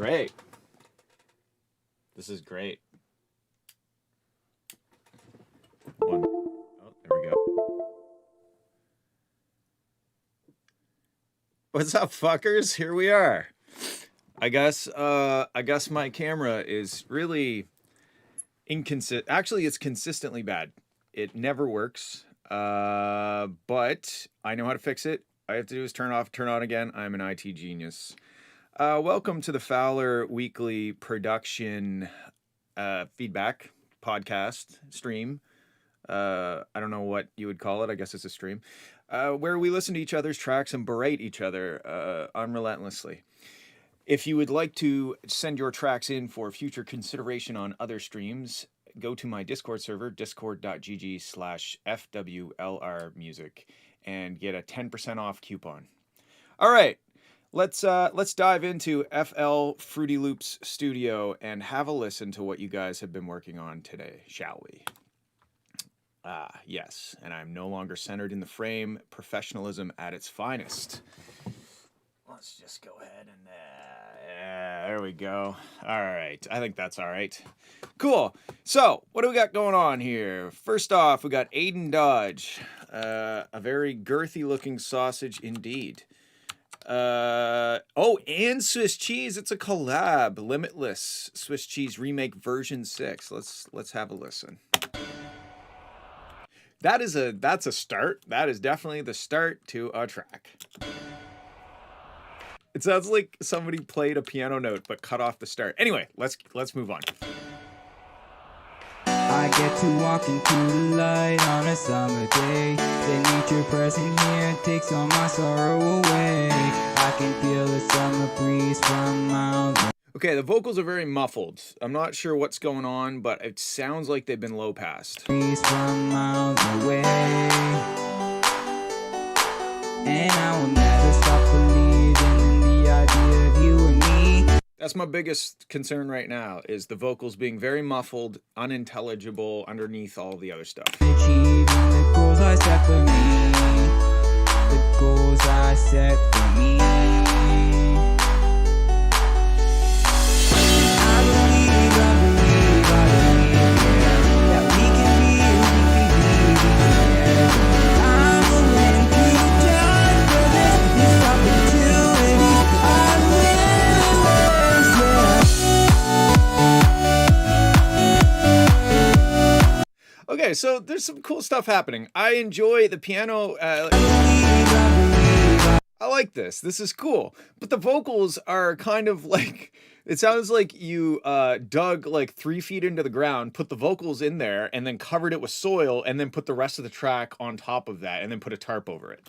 great. This is great. Oh, there we go. What's up, fuckers? Here we are. I guess my camera is really inconsistent. Actually, it's consistently bad. It never works. But I know how to fix it. All I have to do is turn off, turn on again. I'm an IT genius. Welcome to the FWLR Weekly Production Feedback Podcast Stream. I don't know what you would call it. I guess it's a stream. Where we listen to each other's tracks and berate each other unrelentlessly. If you would like to send your tracks in for future consideration on other streams, go to my Discord server, discord.gg/FWLR music, and get a 10% off coupon. All right, let's dive into FL Fruity Loops Studio and have a listen to what you guys have been working on today, shall we? Yes, and I'm no longer centered in the frame. Professionalism at its finest. Let's just go ahead and there we go. All right, I think that's all right. Cool. So, what do we got going on here? First off, we got Aiden Dodge, a very girthy looking sausage indeed. Oh, and Swiss Cheese. It's a collab. Limitless Swiss Cheese Remake version 6. Let's have a listen. That's a start. That is definitely the start to a track. It sounds like somebody played a piano note but cut off the start. Anyway, let's move on. I get to walk into the light on a summer day. The nature present here takes all my sorrow away. I can feel the summer breeze from miles. Okay, the vocals are very muffled. I'm not sure what's going on, but it sounds like they've been low passed. Breeze from miles away. And I will never stop believing in the idea of you and me. That's my biggest concern right now, is the vocals being very muffled, unintelligible underneath all the other stuff. Achieving the goals I set for me. The goals I set for me. Okay, so there's some cool stuff happening. I enjoy the piano. I like this. This is cool. But the vocals are kind of like, it sounds like you dug like 3 feet into the ground, put the vocals in there, and then covered it with soil, and then put the rest of the track on top of that, and then put a tarp over it.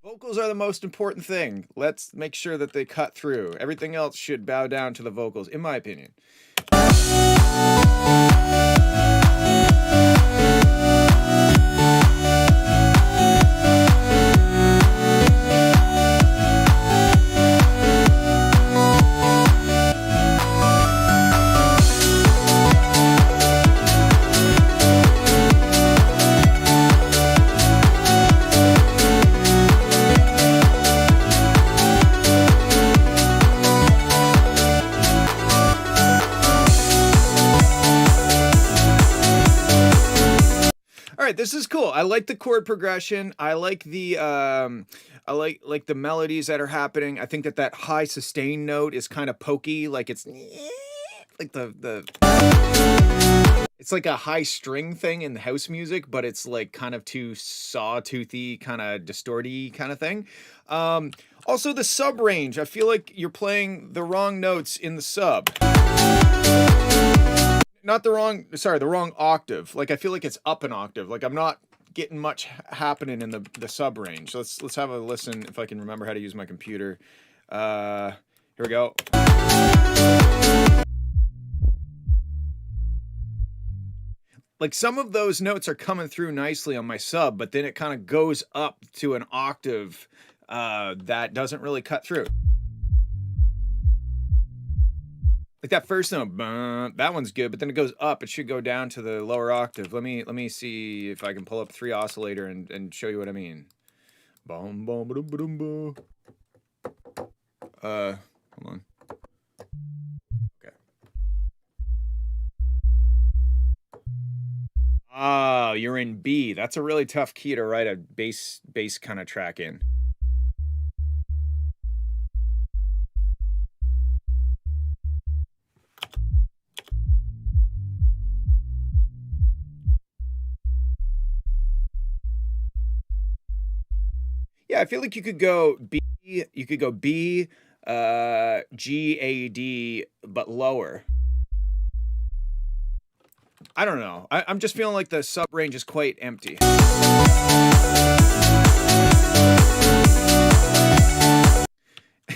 Vocals are the most important thing. Let's make sure that they cut through. Everything else should bow down to the vocals, in my opinion. This is cool. I like the chord progression. I like the I like the melodies that are happening. I think that high sustain note is kind of pokey, like it's like it's like a high string thing in the house music, but it's like kind of too sawtoothy, kind of distorty kind of thing. Also the sub range. I feel like you're playing the wrong notes in the sub. Not the wrong, sorry, the wrong octave. Like I feel like it's up an octave. Like I'm not getting much happening in the sub range. So let's have a listen if I can remember how to use my computer. Here we go. Like some of those notes are coming through nicely on my sub, but then it kind of goes up to an octave that doesn't really cut through. Like that first note, that one's good, but then it goes up. It should go down to the lower octave. Let me see if I can pull up 3 oscillator and show you what I mean. Hold on. Okay. Oh, you're in B. That's a really tough key to write a bass kind of track in. Yeah, I feel like you could go B, G, A, D, but lower. I don't know. I'm just feeling like the sub range is quite empty.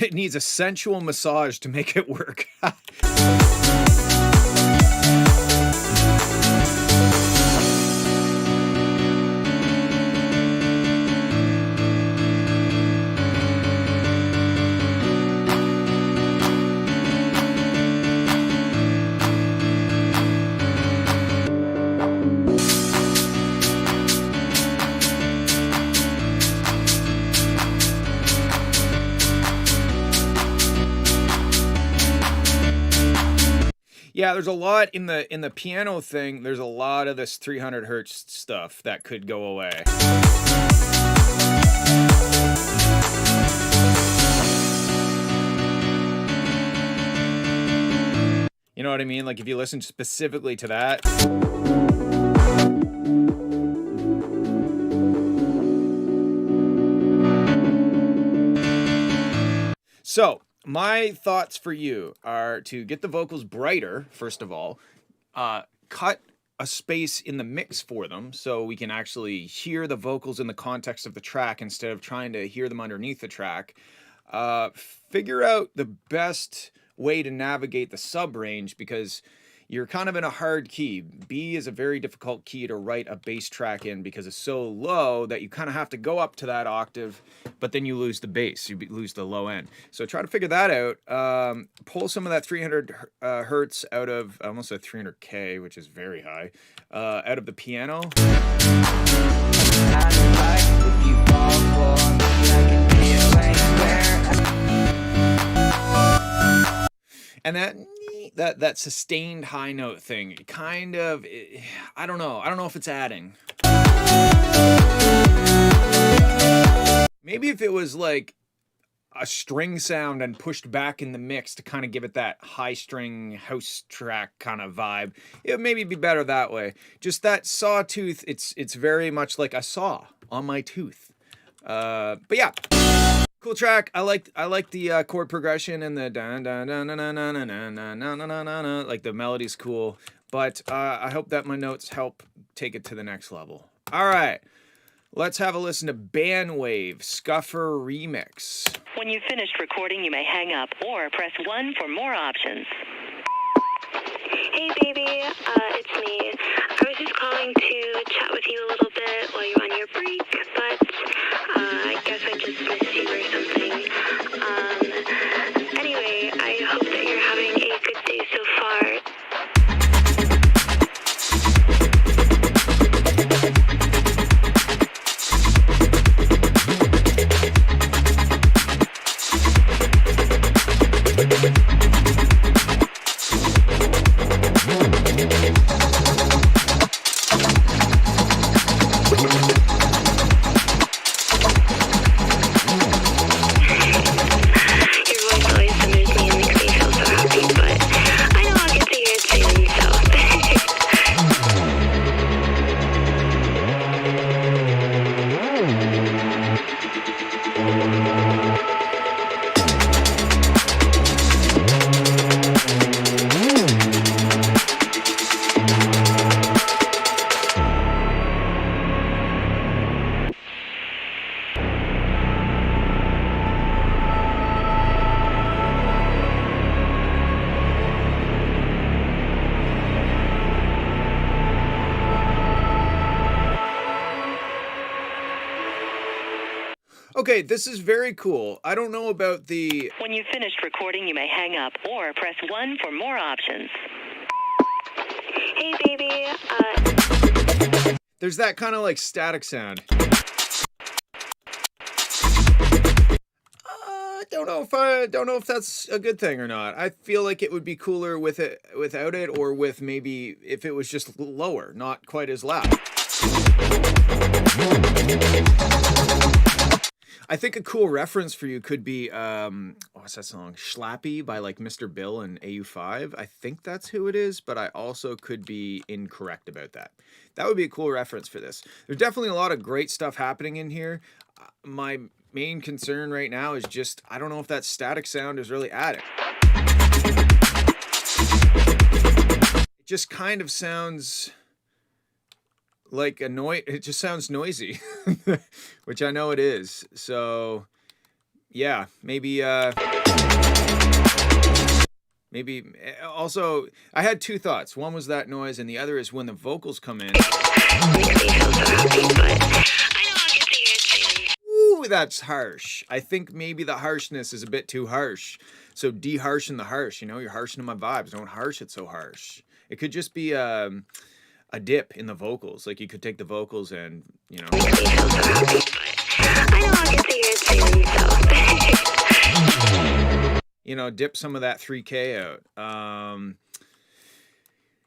It needs a sensual massage to make it work. Yeah, there's a lot in the piano thing. There's a lot of this 300 hertz stuff that could go away. You know what I mean? Like if you listen specifically to that. So my thoughts for you are to get the vocals brighter, first of all, cut a space in the mix for them so we can actually hear the vocals in the context of the track instead of trying to hear them underneath the track. Figure out the best way to navigate the sub range because you're kind of in a hard key. B is a very difficult key to write a bass track in because it's so low that you kind of have to go up to that octave, but then you lose the bass, you lose the low end. So try to figure that out. Pull some of that 300 hertz out of, I almost said 300K, which is very high, out of the piano. And that sustained high note thing, kind of, I don't know if it's adding. Maybe if it was like a string sound and pushed back in the mix to kind of give it that high string house track kind of vibe, it would maybe be better that way. Just that sawtooth, it's very much like a saw on my tooth. But yeah. Cool track. I like the chord progression and the like the melody's cool. But I hope that my notes help take it to the next level. All right, let's have a listen to Bandwave Scuffer Remix. When you've finished recording, you may hang up or press 1 for more options. Hey baby, it's me. I was just calling to chat with you a little bit while you're on your break, but I guess I just missed you or something. Anyway, I hope that you're having a good day so far. Okay, this is very cool. I don't know about the... When you've finished recording, you may hang up or press 1 for more options. Hey baby, There's that kind of like static sound. don't know if that's a good thing or not. I feel like it would be cooler with it without it, or with maybe if it was just lower, not quite as loud. I think a cool reference for you could be what's that song? Schlappy by like Mr. Bill and AU5. I think that's who it is, but I also could be incorrect about that. That would be a cool reference for this. There's definitely a lot of great stuff happening in here. My main concern right now is just I don't know if that static sound is really adding. It just kind of sounds like it just sounds noisy, which I know it is. So yeah, maybe also I had two thoughts. One was that noise, and the other is when the vocals come in. Makes me feel so happy, but I know I'll get to hear it soon. Ooh, that's harsh. I think maybe the harshness is a bit too harsh. So de-harshen the harsh, you know, you're harshing my vibes. Don't harsh it so harsh. It could just be a dip in the vocals. Like you could take the vocals and, you know. Makes me feel so happy, but I know I'll get to hear it soon, so. You know, dip some of that 3K out.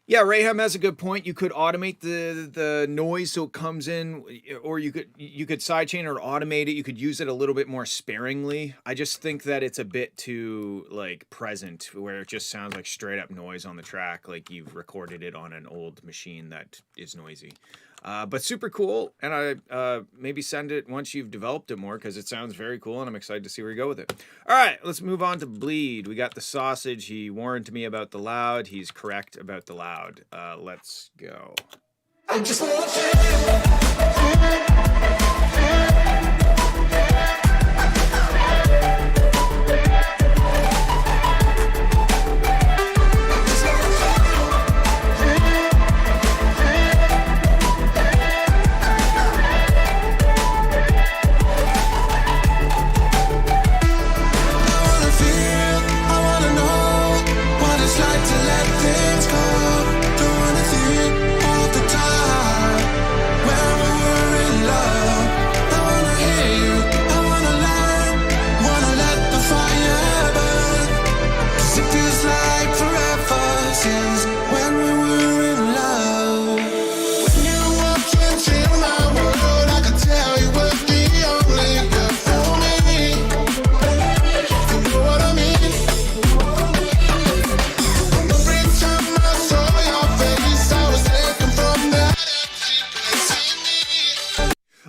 Yeah, Raham has a good point. You could automate the noise so it comes in, or you could sidechain or automate it. You could use it a little bit more sparingly. I just think that it's a bit too like present, where it just sounds like straight up noise on the track, like you've recorded it on an old machine that is noisy. But super cool, and I maybe send it once you've developed it more, because it sounds very cool, and I'm excited to see where you go with it. All right, let's move on to Bleed. We got the sausage. He warned me about the loud. He's correct about the loud. Let's go. I just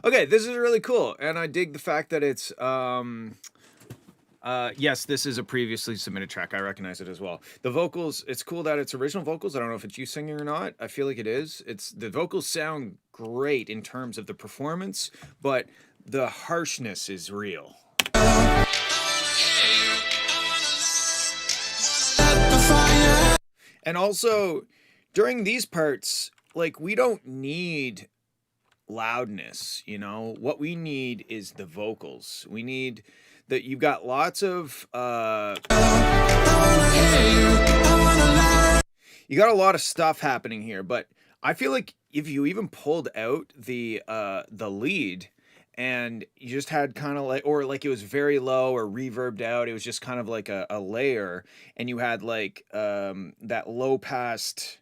Okay, this is really cool, and I dig the fact that it's yes, this is a previously submitted track. I recognize it as well. The vocals, it's cool that it's original vocals. I don't know if it's you singing or not. I feel like it is. The vocals sound great in terms of the performance, but the harshness is real. And also, during these parts, like, we don't need loudness, you know? What we need is the vocals. We need that. You've got lots of you got a lot of stuff happening here, but I feel like if you even pulled out the lead and you just had kind of like, or like it was very low or reverbed out, it was just kind of like a layer, and you had like that low passed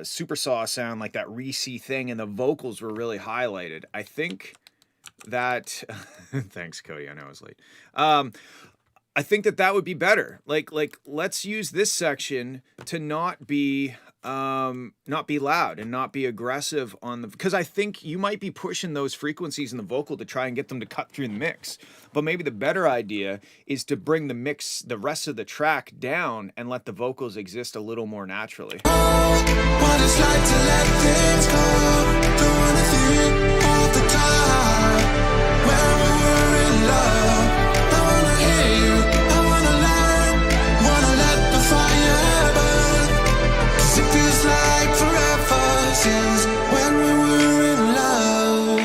super saw sound, like that Reese thing, and the vocals were really highlighted. I think that thanks, Cody, I know I was late. I think that would be better. Like let's use this section to not be loud and not be aggressive on the, because I think you might be pushing those frequencies in the vocal to try and get them to cut through the mix. But maybe the better idea is to bring the mix, the rest of the track down, and let the vocals exist a little more naturally. What it's like to let things go, don't wanna think all the time. When we were in love, I wanna hear you, I wanna learn, wanna let the fire burn. 'Cause it feels like forever since when we were in love.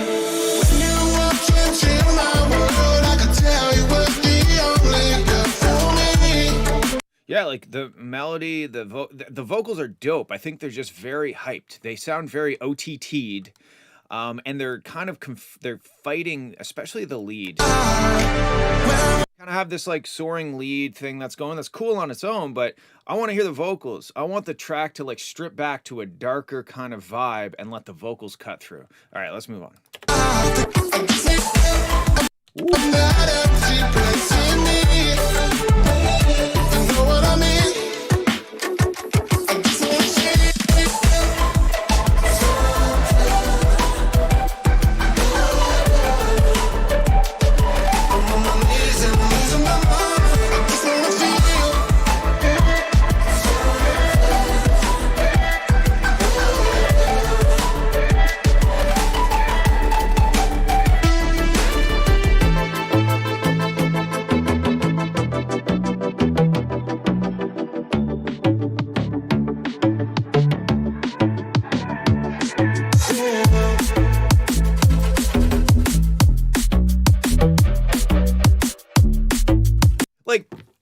When you walked into my world, I could tell you were the only girl for me. Yeah, like the melody, the vocals are dope. I think they're just very hyped. They sound very OTT'd, and they're kind of they're fighting, especially the lead. kind of have this like soaring lead thing that's going, that's cool on its own, but I want to hear the vocals. I want the track to like strip back to a darker kind of vibe and let the vocals cut through. All right, let's move on.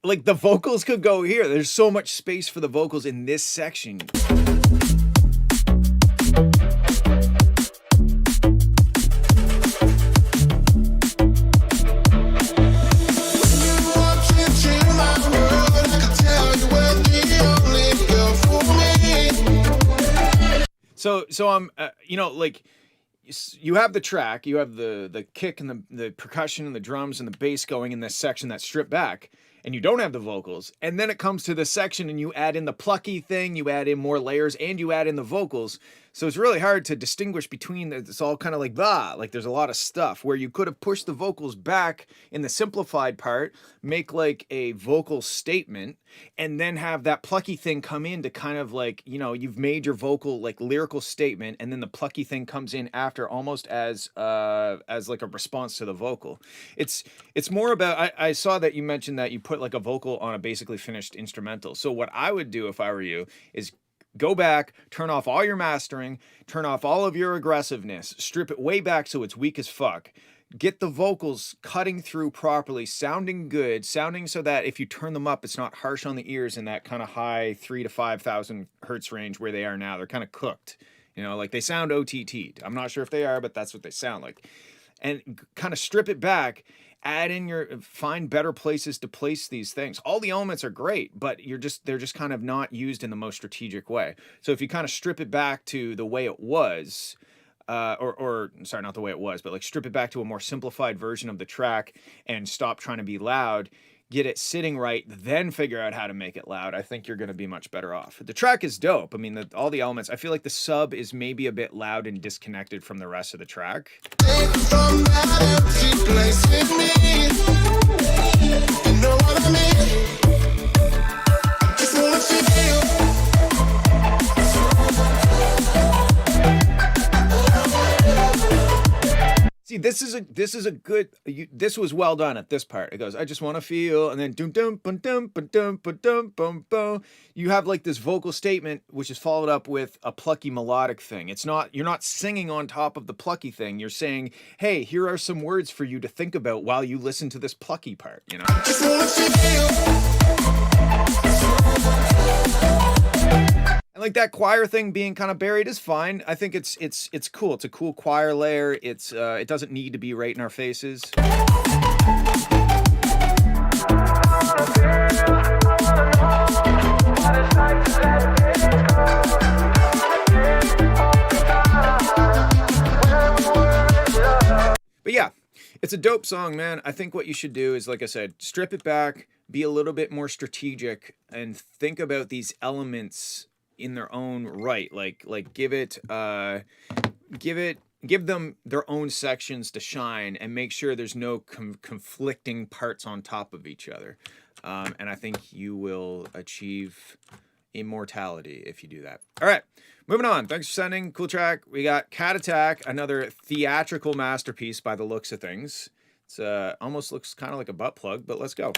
Like the vocals could go here. There's so much space for the vocals in this section. So I'm, you know, like you have the track, you have the kick and the percussion and the drums and the bass going in this section that's stripped back, and you don't have the vocals. And then it comes to this section and you add in the plucky thing, you add in more layers, and you add in the vocals. So it's really hard to distinguish between, it's all kind of like, like there's a lot of stuff where you could have pushed the vocals back in the simplified part, make like a vocal statement, and then have that plucky thing come in to kind of like, you know, you've made your vocal like lyrical statement, and then the plucky thing comes in after almost as like a response to the vocal. It's more about, I saw that you mentioned that you put like a vocal on a basically finished instrumental. So what I would do if I were you is go back, turn off all your mastering, turn off all of your aggressiveness, strip it way back so it's weak as fuck. Get the vocals cutting through properly, sounding good, sounding so that if you turn them up, it's not harsh on the ears in that kind of high 3,000 to 5,000 hertz range where they are now. They're kind of cooked, you know, like they sound OTT'd. I'm not sure if they are, but that's what they sound like. And kind of strip it back, add in find better places to place these things. All the elements are great, but they're just kind of not used in the most strategic way. So if you kind of strip it back to the way it was, or sorry, not the way it was, but like strip it back to a more simplified version of the track and stop trying to be loud, get it sitting right, then figure out how to make it loud, I think you're going to be much better off. The track is dope. I mean, all the elements, I feel like the sub is maybe a bit loud and disconnected from the rest of the track. From that empty place with me. You know what I mean? I just wanna feel. See, this is a good. This was well done at this part. It goes, I just want to feel, and then dum dum bum dum bum dum bum dum bum bum. You have like this vocal statement, which is followed up with a plucky melodic thing. You're not singing on top of the plucky thing. You're saying, hey, here are some words for you to think about while you listen to this plucky part. You know. I just want to feel. And like that choir thing being kind of buried is fine. I think it's cool. It's a cool choir layer. It doesn't need to be right in our faces. But yeah, it's a dope song, man. I think what you should do is, like I said, strip it back, be a little bit more strategic, and think about these elements in their own right. Like give them their own sections to shine, and make sure there's no conflicting parts on top of each other. And I think you will achieve immortality if you do that. All right, moving on. Thanks for sending. Cool track. We got Cat Attack, another theatrical masterpiece by the looks of things. It's almost looks kind of like a butt plug, but let's go.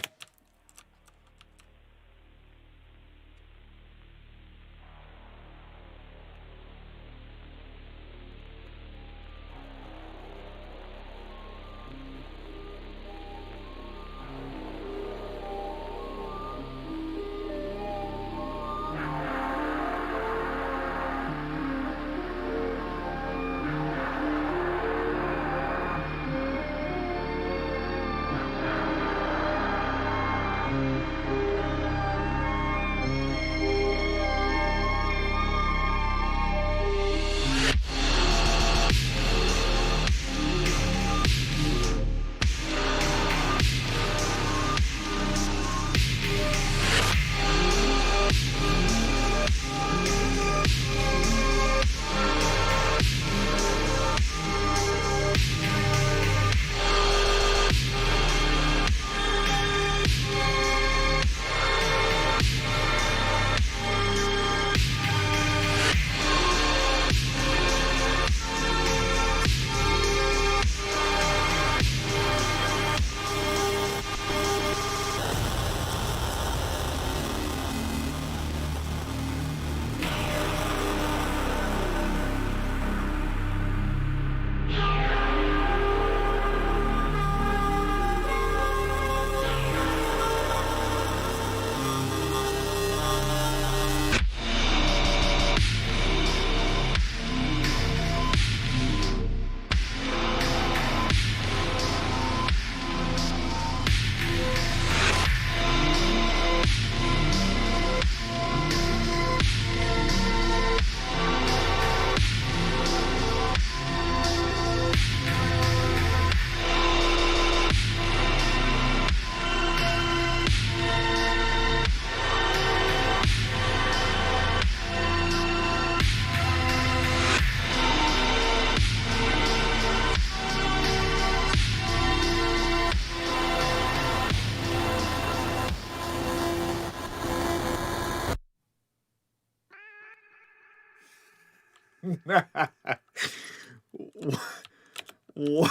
What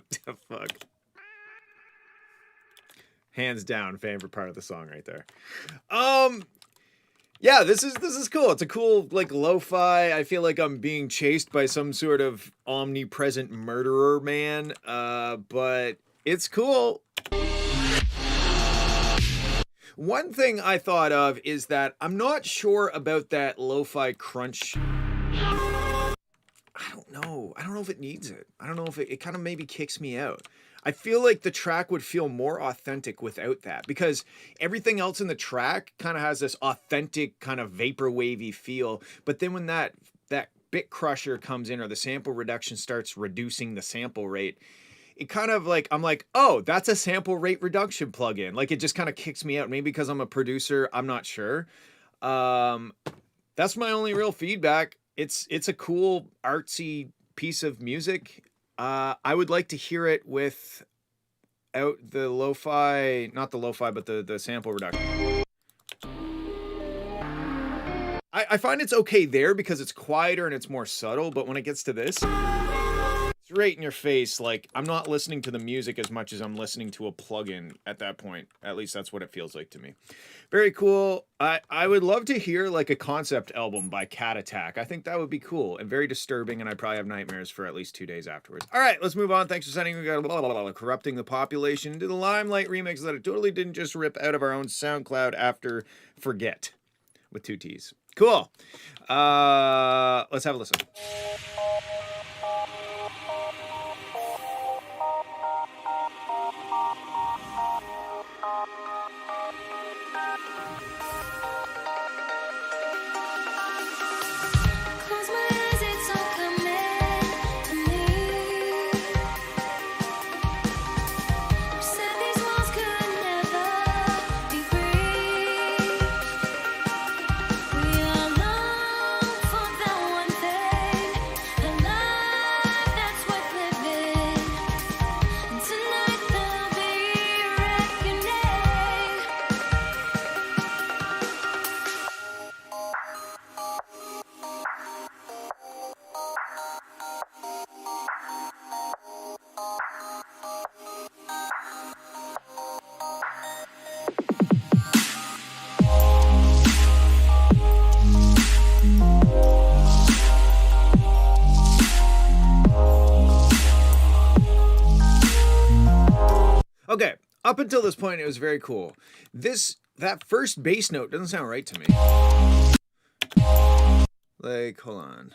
the fuck? Hands down, favorite part of the song right there. Yeah, this is cool. It's a cool like lo-fi. I feel like I'm being chased by some sort of omnipresent murderer man. But it's cool. One thing I thought of is that I'm not sure about that lo-fi crunch. I don't know. I don't know if it needs it. I don't know if it kind of maybe kicks me out. I feel like the track would feel more authentic without that, because everything else in the track kind of has this authentic kind of vapor wavy feel. But then when that bit crusher comes in, or the sample reduction starts reducing the sample rate, it kind of like, I'm like, oh, that's a sample rate reduction plugin. Like it just kind of kicks me out. Maybe because I'm a producer, I'm not sure. That's my only real feedback. It's a cool artsy piece of music. I would like to hear it without the lo-fi, not the lo-fi, but the sample reduction. I find it's okay there because it's quieter and it's more subtle, but when it gets to this, it's right in your face. Like, I'm not listening to the music as much as I'm listening to a plugin at that point. At least that's what it feels like to me. Very cool. I would love to hear like a concept album by Cat Attack. I think that would be cool and very disturbing, and I'd probably have nightmares for at least 2 days afterwards. All right, let's move on. Thanks for sending. We got Corrupting the Population into the Limelight remix that I totally didn't just rip out of our own SoundCloud after Forget with 2 T's. Cool. Let's have a listen. Close my eyes, it's all coming to me. You said these walls could never be breached. We all long for that one thing, a life that's worth living. And tonight there'll be reckoning. Okay, up until this point, it was very cool. That first bass note doesn't sound right to me. Like, hold on.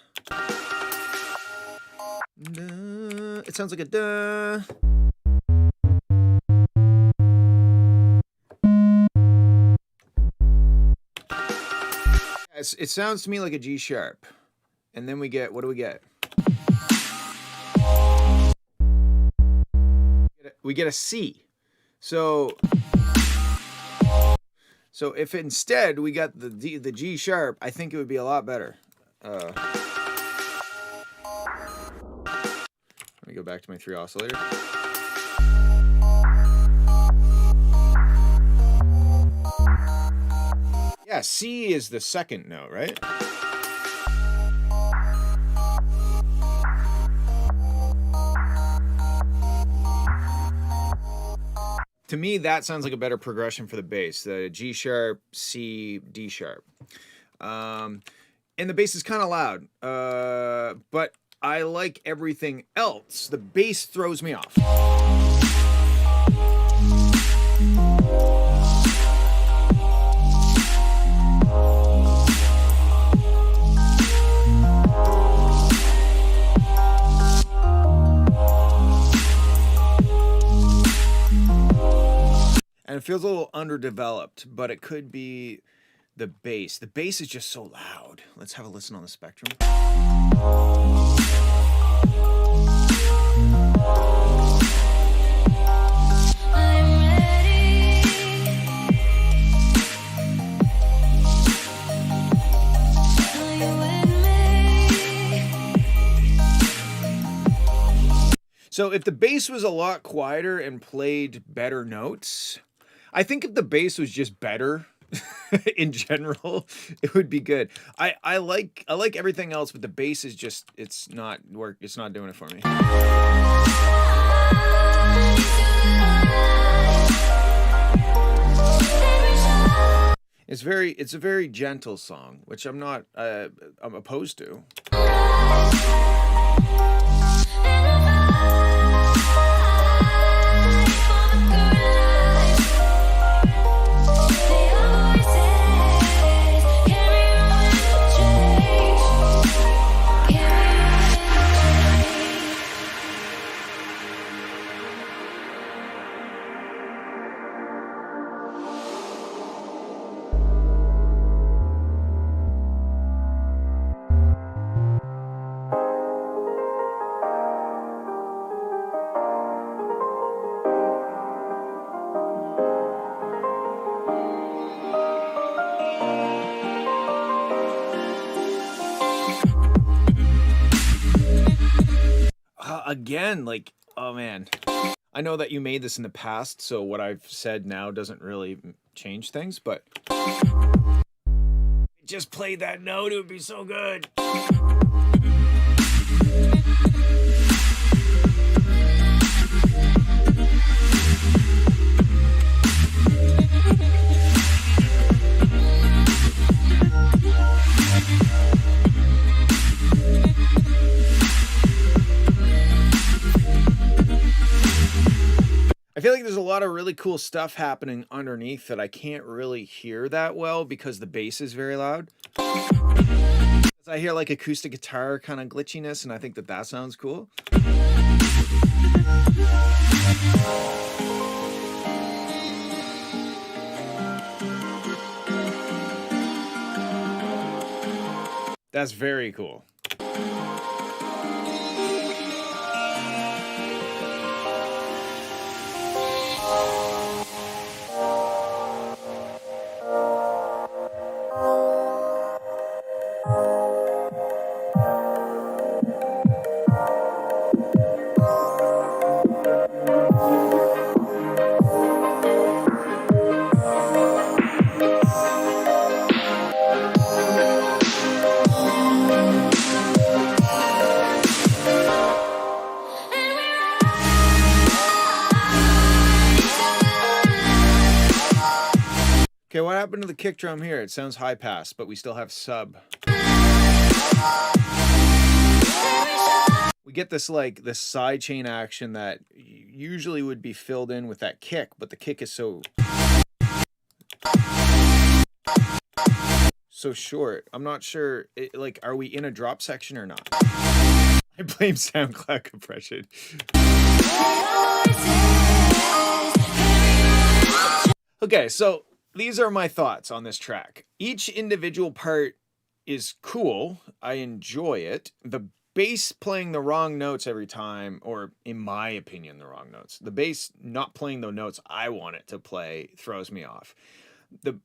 Duh. It sounds like a duh. It sounds to me like a G sharp. And then we get, what do we get? We get a C. So if instead we got the G sharp, I think it would be a lot better. Let me go back to my 3 oscillator. Yeah, C is the second note, right? To me, that sounds like a better progression for the bass. The G sharp, C, D sharp. And the bass is kind of loud. But I like everything else. The bass throws me off. And it feels a little underdeveloped, but it could be the bass. The bass is just so loud. Let's have a listen on the Spectrum. I'm ready. Are you with me? So if the bass was a lot quieter and played better notes, I think if the bass was just better, in general, it would be good. I like everything else, but the bass is just it's not doing it for me. It's a very gentle song, which I'm not I'm opposed to. Again, like, oh man, I know that you made this in the past, so what I've said now doesn't really change things, but just play that note, it would be so good. I feel like there's a lot of really cool stuff happening underneath that I can't really hear that well because the bass is very loud. I hear like acoustic guitar kind of glitchiness, and I think that sounds cool. That's very cool. Okay, what happened to the kick drum here? It sounds high pass, but we still have sub. We get this like this side chain action that usually would be filled in with that kick, but the kick is so short. I'm not sure, like, are we in a drop section or not? I blame SoundCloud compression. Okay, so these are my thoughts on this track. Each individual part is cool. I enjoy it. The bass playing the wrong notes every time, or in my opinion, the wrong notes. The bass not playing the notes I want it to play throws me off. The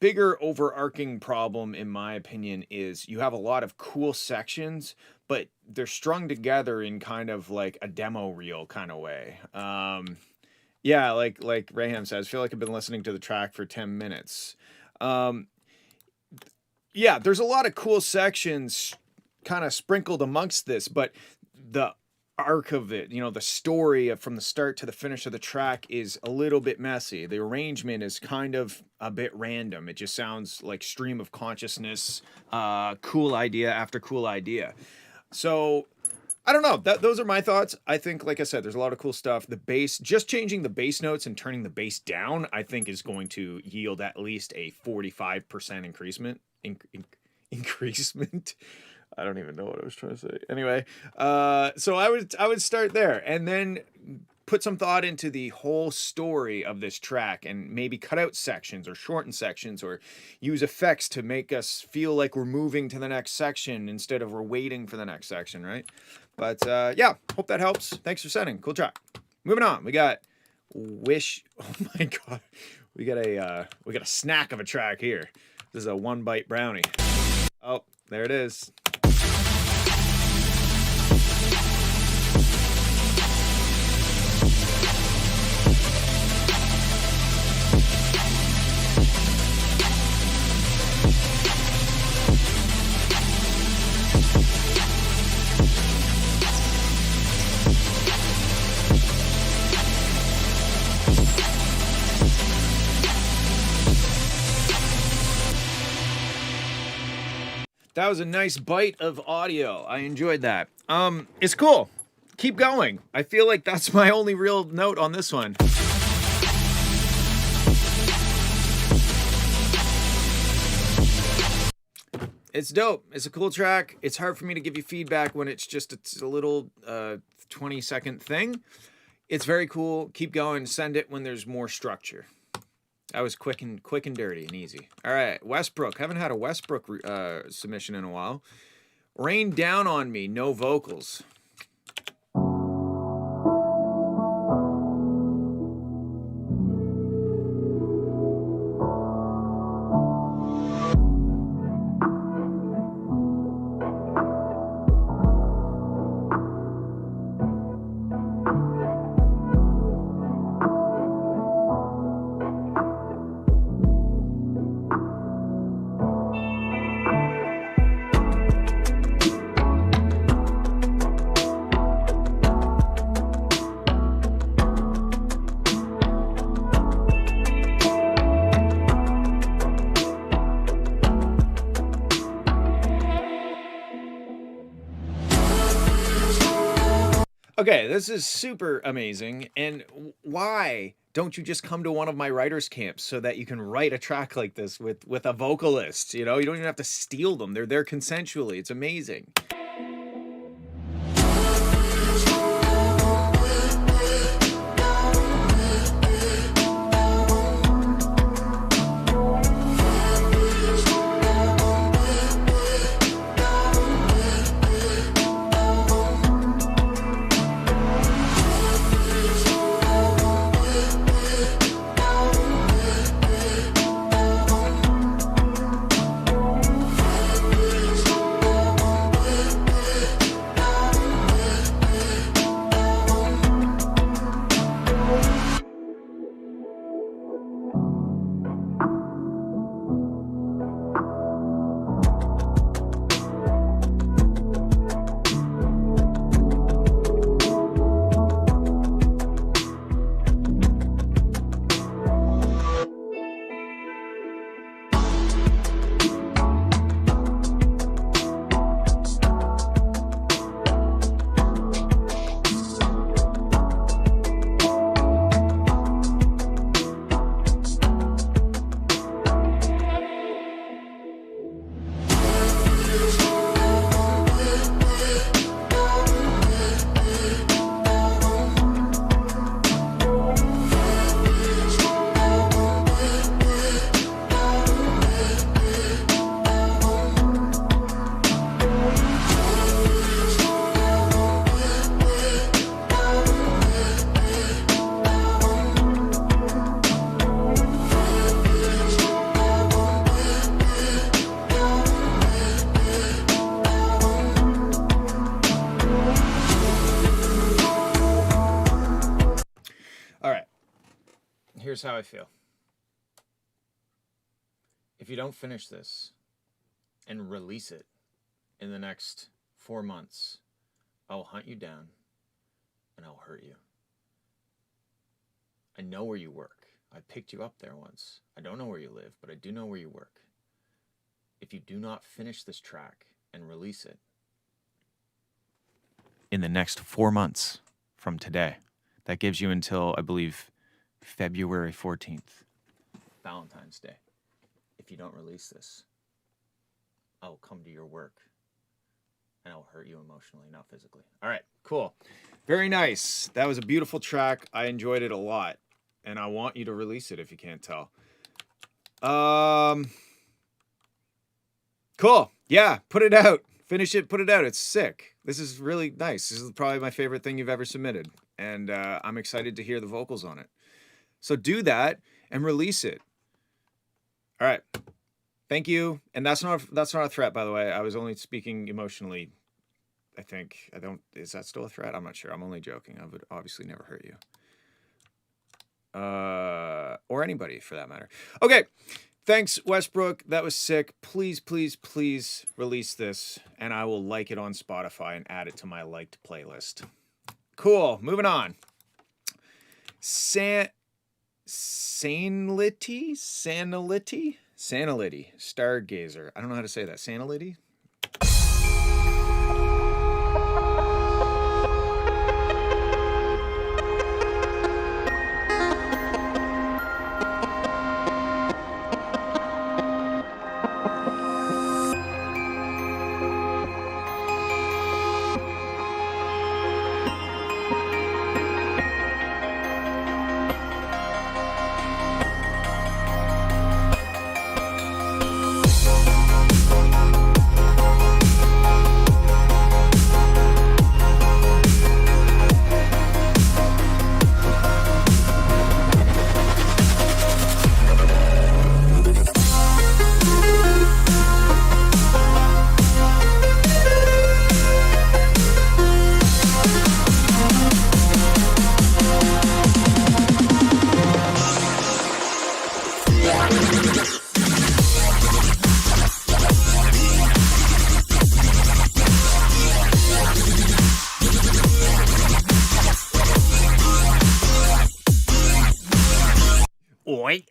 bigger overarching problem, in my opinion, is you have a lot of cool sections, but they're strung together in kind of like a demo reel kind of way. Yeah, like Raham says, I feel like I've been listening to the track for 10 minutes. Yeah, there's a lot of cool sections kind of sprinkled amongst this, but the arc of it, you know, the story from the start to the finish of the track is a little bit messy. The arrangement is kind of a bit random. It just sounds like stream of consciousness, cool idea after cool idea. So I don't know. Those are my thoughts. I think, like I said, there's a lot of cool stuff. The bass, just changing the bass notes and turning the bass down, I think is going to yield at least a 45% increasement. Increasement. I don't even know what I was trying to say. Anyway, so I would start there and then put some thought into the whole story of this track and maybe cut out sections or shorten sections or use effects to make us feel like we're moving to the next section instead of we're waiting for the next section, right? But yeah, hope that helps. Thanks for sending. Cool track. Moving on. We got Wish. Oh my God. We got a snack of a track here. This is a 1-bite brownie. Oh, there it is. That was a nice bite of audio. I enjoyed that. It's cool. Keep going. I feel like that's my only real note on this one. It's dope. It's a cool track. It's hard for me to give you feedback when it's just a little 20-second thing. It's very cool. Keep going. Send it when there's more structure. That was quick and dirty and easy. All right, Westbrook. Haven't had a Westbrook submission in a while. Rain Down on Me. No vocals. Okay, this is super amazing. And why don't you just come to one of my writers' camps so that you can write a track like this with a vocalist? You know, you don't even have to steal them. They're there consensually. It's amazing. Here's how I feel. If you don't finish this and release it in the next 4 months, I'll hunt you down and I'll hurt you. I know where you work. I picked you up there once. I don't know where you live, but I do know where you work. If you do not finish this track and release it in the next 4 months from today, that gives you until, I believe, February 14th, Valentine's Day. If you don't release this, I'll come to your work and I'll hurt you emotionally, not physically. All right, cool. Very nice. That was a beautiful track. I enjoyed it a lot. And I want you to release it if you can't tell. Cool. Yeah, put it out. Finish it, put it out. It's sick. This is really nice. This is probably my favorite thing you've ever submitted. And I'm excited to hear the vocals on it. So do that and release it. All right. Thank you. And that's not a threat, by the way. I was only speaking emotionally. I think. Is that still a threat? I'm not sure. I'm only joking. I would obviously never hurt you. Or anybody for that matter. Okay. Thanks, Westbrook. That was sick. Please, please, please release this and I will like it on Spotify and add it to my liked playlist. Cool. Moving on. Sanality? Stargazer. I don't know how to say that. Sanality?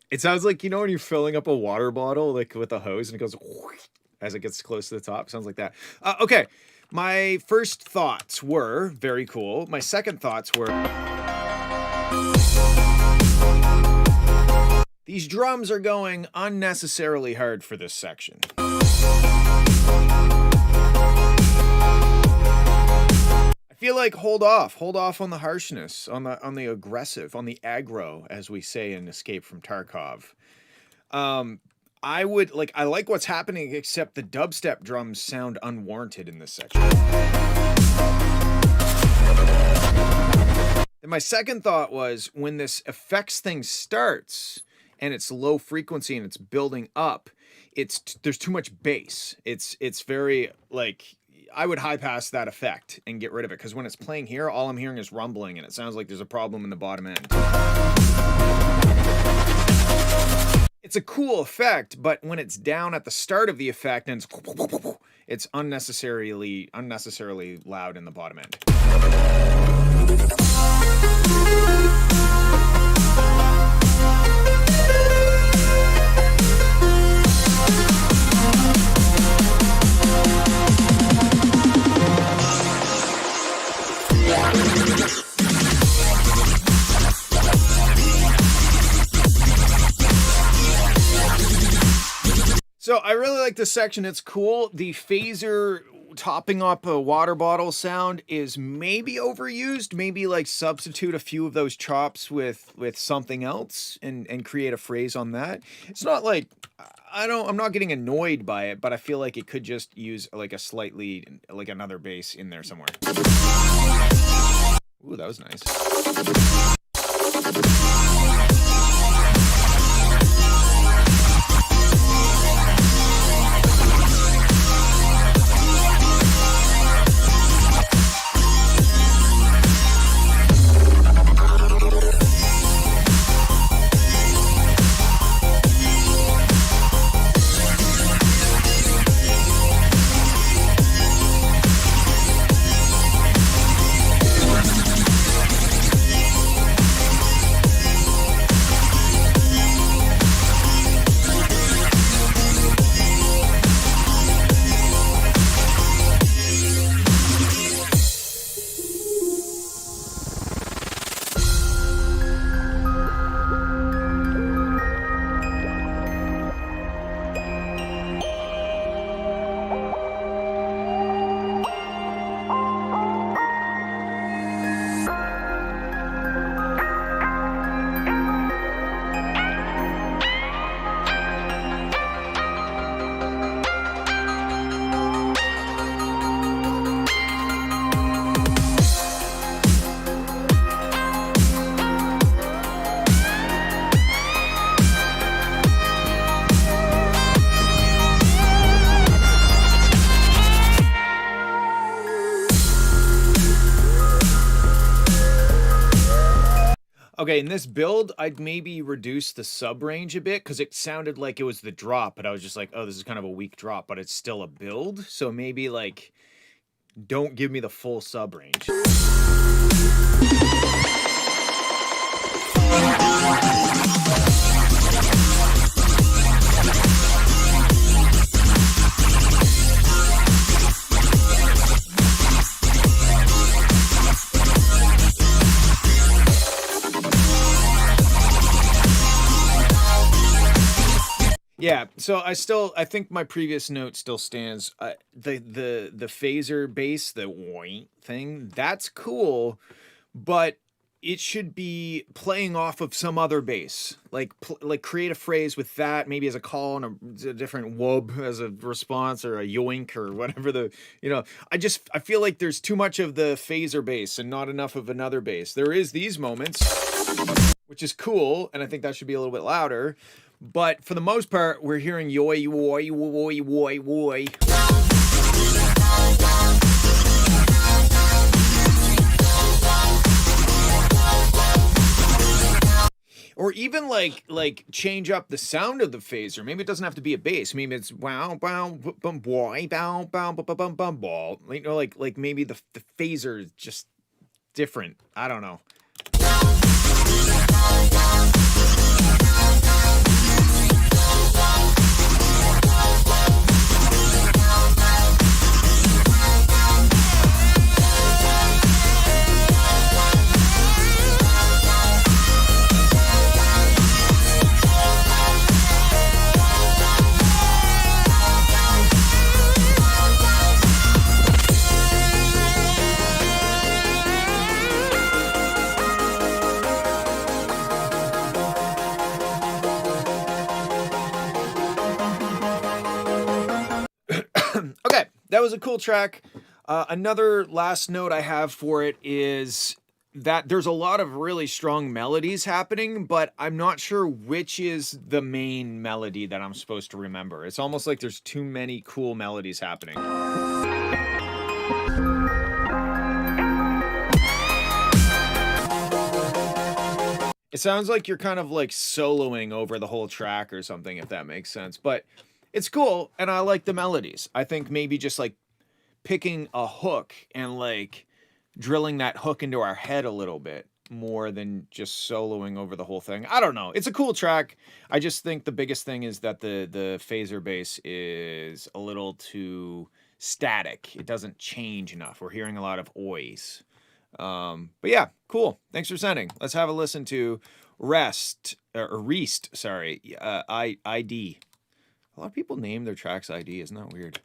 It sounds like, you know, when you're filling up a water bottle, like with a hose, and it goes as it gets close to the top. Sounds like that. Okay. My first thoughts were very cool. My second thoughts were these drums are going unnecessarily hard for this section. I feel like hold off on the harshness, on the aggressive, on the aggro, as we say in Escape from Tarkov. I like what's happening, except the dubstep drums sound unwarranted in this section. And my second thought was when this effects thing starts and it's low frequency and it's building up, there's too much bass. It's very like, I would high pass that effect and get rid of it, because when it's playing here, all I'm hearing is rumbling and it sounds like there's a problem in the bottom end. It's a cool effect, but when it's down at the start of the effect and it's unnecessarily loud in the bottom end. So I really like this section. It's cool. The phaser topping up a water bottle sound is maybe overused. Maybe like substitute a few of those chops with something else and create a phrase on that. It's not like I'm not getting annoyed by it, but I feel like it could just use like a slightly like another bass in there somewhere. Ooh, that was nice. Okay, in this build, I'd maybe reduce the sub range a bit because it sounded like it was the drop, but I was just like, oh, this is kind of a weak drop, but it's still a build. So maybe like, don't give me the full sub range. Yeah, so I think my previous note still stands. The phaser bass, the white thing, that's cool, but it should be playing off of some other bass. Like create a phrase with that, maybe as a call and a different whoop as a response, or a yoink, or whatever I feel like there's too much of the phaser bass and not enough of another bass. There is these moments, which is cool, and I think that should be a little bit louder. But for the most part, we're hearing yoy, yoy, yoy, yoy, yoy. Or even like change up the sound of the phaser. Maybe it doesn't have to be a bass. Maybe it's wow, bow, bum, boy, bow, bow, bum, bum, ball. You know, like maybe the phaser is just different. I don't know. that was a cool track. Another last note I have for it is that there's a lot of really strong melodies happening, but I'm not sure which is the main melody that I'm supposed to remember. It's almost like there's too many cool melodies happening. It sounds like you're kind of like soloing over the whole track or something, if that makes sense. But it's cool, and I like the melodies. I think maybe just like picking a hook and like drilling that hook into our head a little bit more than just soloing over the whole thing. I don't know. It's a cool track. I just think the biggest thing is that the phaser bass is a little too static. It doesn't change enough. We're hearing a lot of oys. But yeah, cool. Thanks for sending. Let's have a listen to Reest, sorry. ID. A lot of people name their tracks ID. Isn't that weird?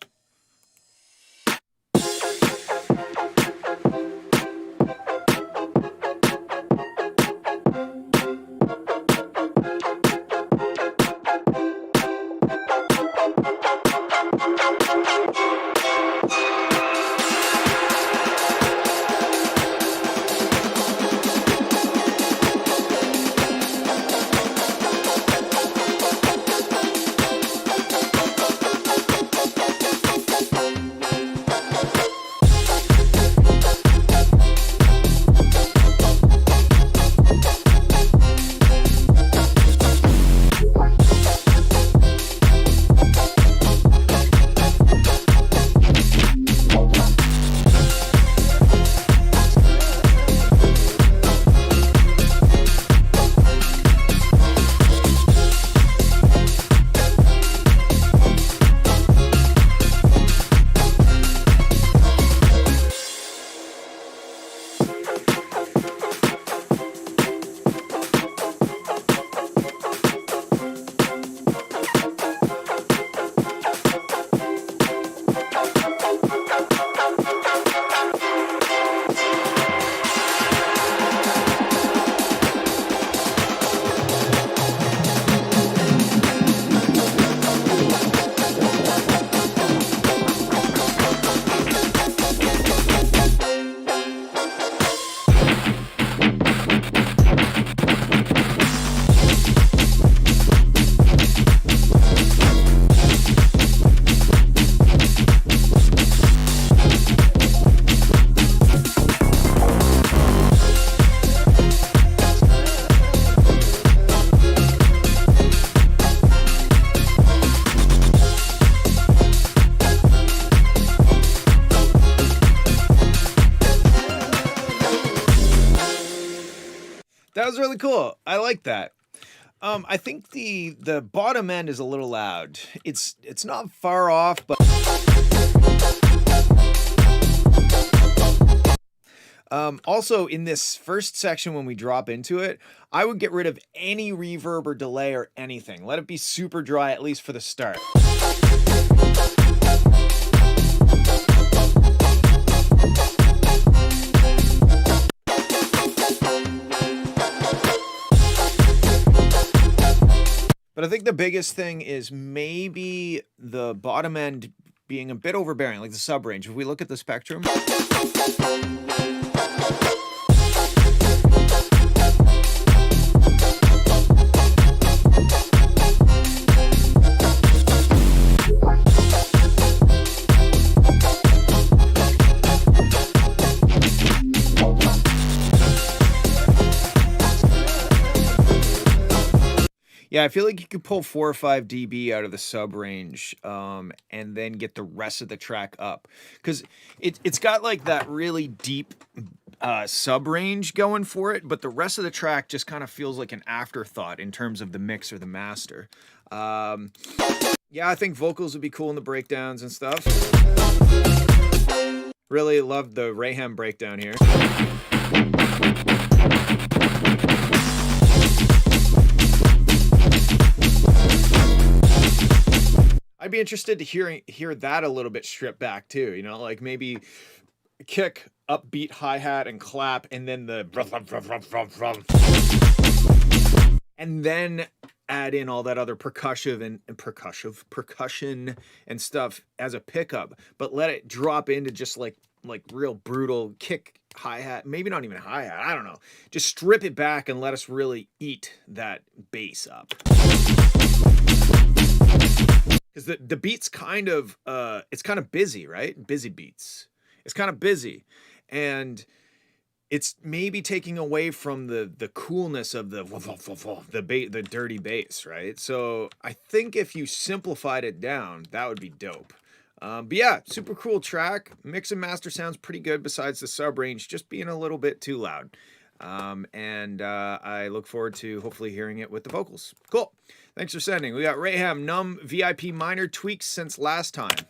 That was really cool. I like that. I think the bottom end is a little loud. It's not far off, but also in this first section when we drop into it, I would get rid of any reverb or delay or anything. Let it be super dry, at least for the start. But I think the biggest thing is maybe the bottom end being a bit overbearing, like the sub range. If we look at the spectrum. Yeah, I feel like you could pull 4 or 5 dB out of the sub range, and then get the rest of the track up, because it's got like that really deep sub range going for it, but the rest of the track just kind of feels like an afterthought in terms of the mix or the master. Yeah, I think vocals would be cool in the breakdowns and stuff. Really loved the Rayhem breakdown here. I'd be interested to hear that a little bit stripped back too, you know, like maybe kick, upbeat hi-hat and clap, and then the and then add in all that other percussion and stuff as a pickup, but let it drop into just like real brutal kick hi-hat, maybe not even a hi-hat, I don't know. Just strip it back and let us really eat that bass up. Because the beat's kind of it's kind of busy, right? Busy beats. It's kind of busy. And it's maybe taking away from the coolness of the dirty bass, right? So I think if you simplified it down, that would be dope. But yeah, super cool track. Mix and master sounds pretty good besides the sub range just being a little bit too loud. And I look forward to hopefully hearing it with the vocals. Cool. Thanks for sending. We got Rayham, Numb, VIP minor tweaks since last time.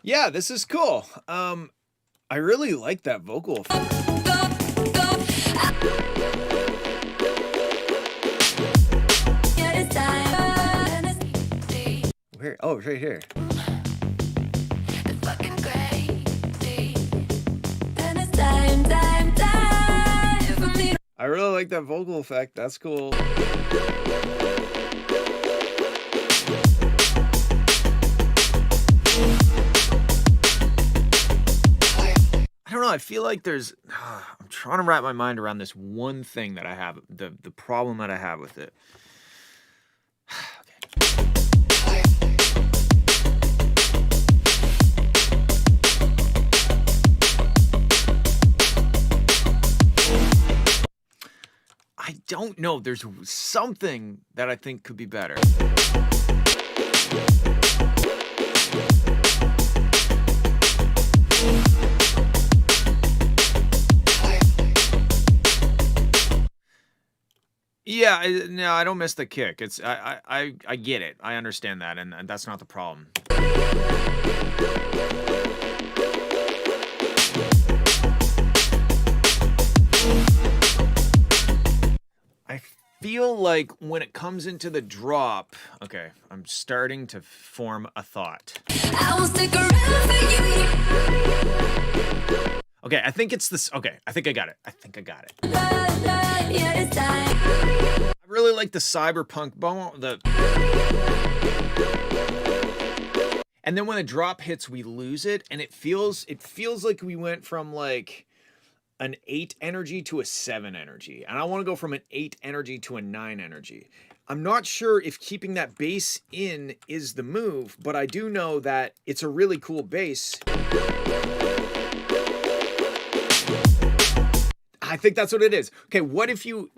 Yeah, this is cool. I really like that vocal. Where? Oh, right here. I really like that vocal effect. That's cool. I don't know. I feel like there's. I'm trying to wrap my mind around this one thing that I have. The problem that I have with it. I don't know. There's something that I think could be better. Yeah, no, I don't miss the kick. It's I get it. I understand that, and that's not the problem. I feel like when it comes into the drop, okay, I'm starting to form a thought. I will stick around for you. Okay, I think it's this. Okay, I think I got it. I really like the cyberpunk and then when the drop hits, we lose it, and it feels like we went from like an 8 energy to a 7 energy, and I want to go from an 8 energy to a 9 energy. I'm not sure if keeping that bass in is the move, but I do know that it's a really cool bass. I think that's what it is. Okay, what if you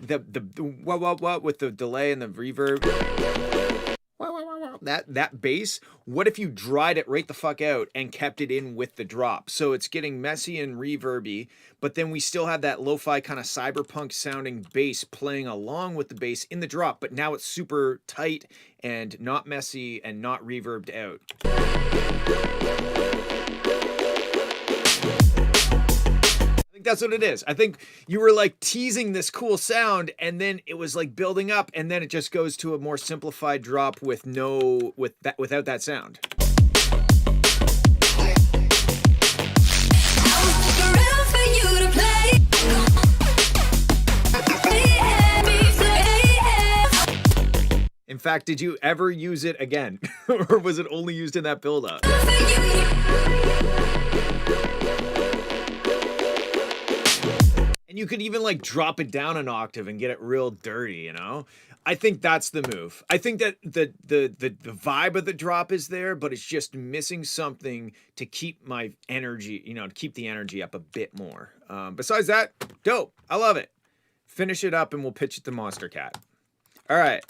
what with the delay and the reverb? That bass, what if you dried it right the fuck out and kept it in with the drop? So it's getting messy and reverby, but then we still have that lo-fi kind of cyberpunk sounding bass playing along with the bass in the drop, but now it's super tight and not messy and not reverbed out. That's what it is. I think you were like teasing this cool sound and then it was like building up and then it just goes to a more simplified drop with without that sound. In fact, did you ever use it again? Or was it only used in that build-up? And you could even like drop it down an octave and get it real dirty, you know? I think that's the move. I think that the vibe of the drop is there, but it's just missing something to keep my energy, you know, to keep the energy up a bit more. Besides that, dope. I love it. Finish it up and we'll pitch it to Monster Cat. All right.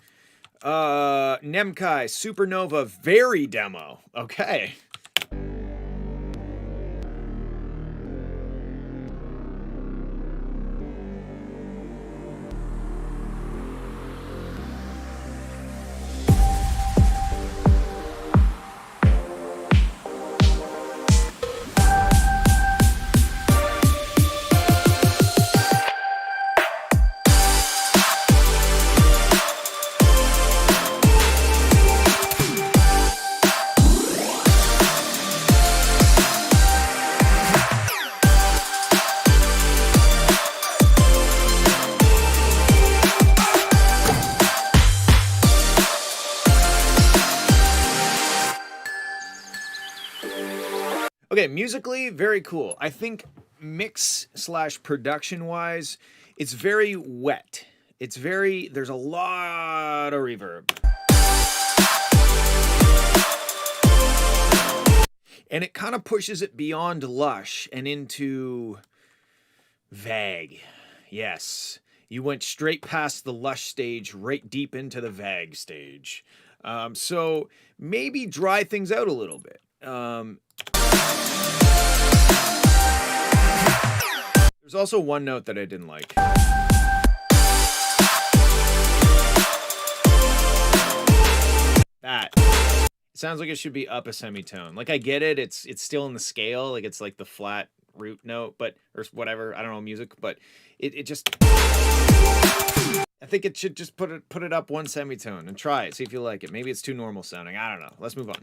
Nemkai Supernova Very Demo. Okay. Okay, musically, very cool. I think mix/production wise, it's very wet. There's a lot of reverb. And it kind of pushes it beyond lush and into vague. Yes, you went straight past the lush stage, right deep into the vague stage. So maybe dry things out a little bit. There's also one note that I didn't like. That. It sounds like it should be up a semitone. Like I get it, it's still in the scale, like it's like the flat root note, but or whatever, I don't know music, but it just I think it should just put it up one semitone and try it, see if you like it. Maybe it's too normal sounding. I don't know. Let's move on.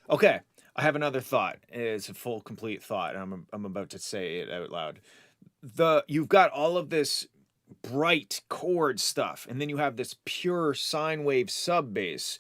Okay, I have another thought. It's a full, complete thought, and I'm about to say it out loud. You've got all of this bright chord stuff, and then you have this pure sine wave sub bass,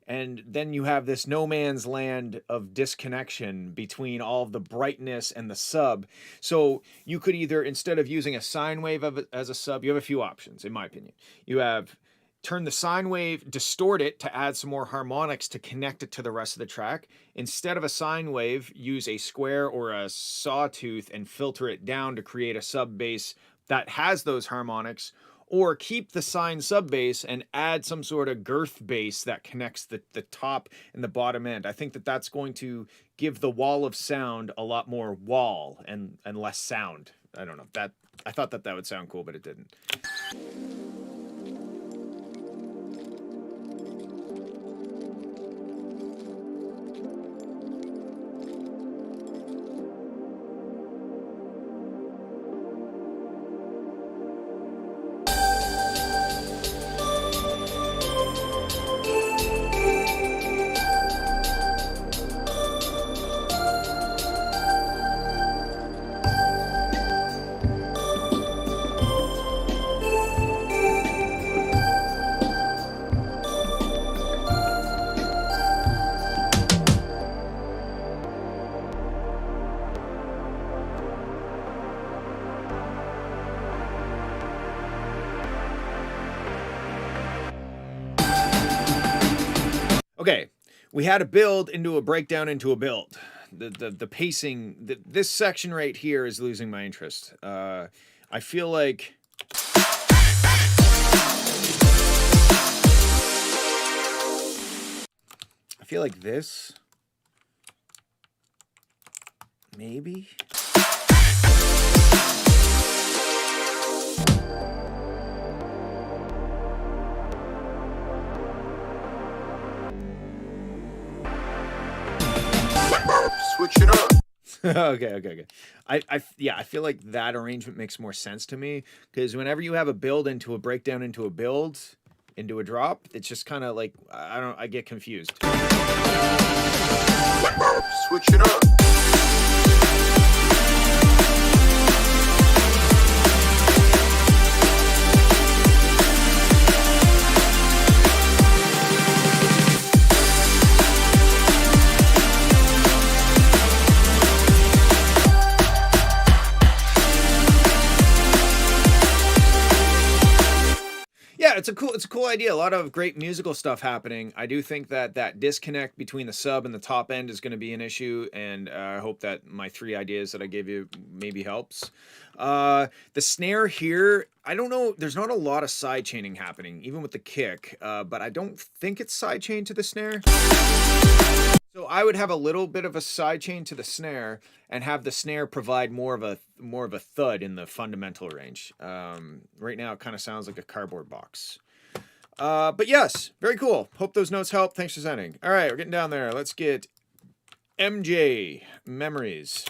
and then you have this no man's land of disconnection between all of the brightness and the sub. So you could either, instead of using a sine wave as a sub, you have a few options, in my opinion. You have turn the sine wave, distort it to add some more harmonics to connect it to the rest of the track. Instead of a sine wave, use a square or a sawtooth and filter it down to create a sub bass that has those harmonics, or keep the sine sub bass and add some sort of girth bass that connects the top and the bottom end. I think that that's going to give the wall of sound a lot more wall and less sound. I don't know. I thought that would sound cool, but it didn't. Okay, we had a build into a breakdown into a build. The pacing, this section right here is losing my interest. I feel like this, maybe. Switch it up. Okay. I feel like that arrangement makes more sense to me, because whenever you have a build into a breakdown into a build into a drop, it's just kind of like I get confused. Switch it up. Yeah, it's a cool idea. A lot of great musical stuff happening. I do think that disconnect between the sub and the top end is going to be an issue, and I hope that my 3 ideas that I gave you maybe helps. The snare here, I don't know. There's not a lot of side chaining happening, even with the kick, but I don't think it's side chained to the snare. So I would have a little bit of a side chain to the snare and have the snare provide more of a thud in the fundamental range. Right now it kind of sounds like a cardboard box. But yes, very cool. Hope those notes help. Thanks for sending. All right, we're getting down there. Let's get MJ Memories.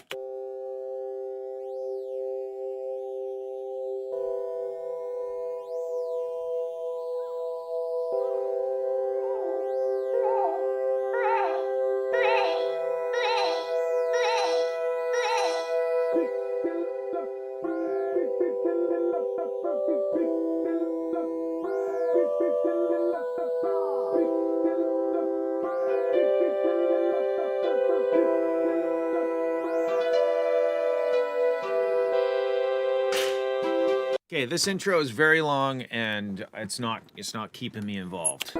Okay, this intro is very long and it's not keeping me involved.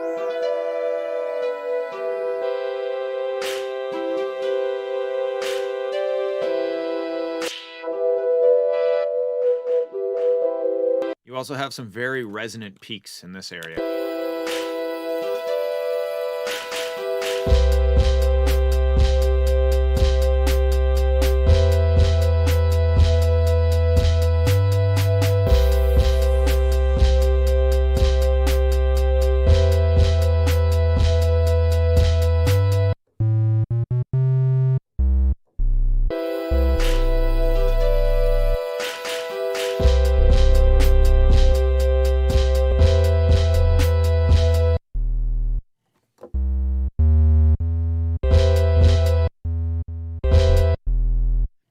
You also have some very resonant peaks in this area.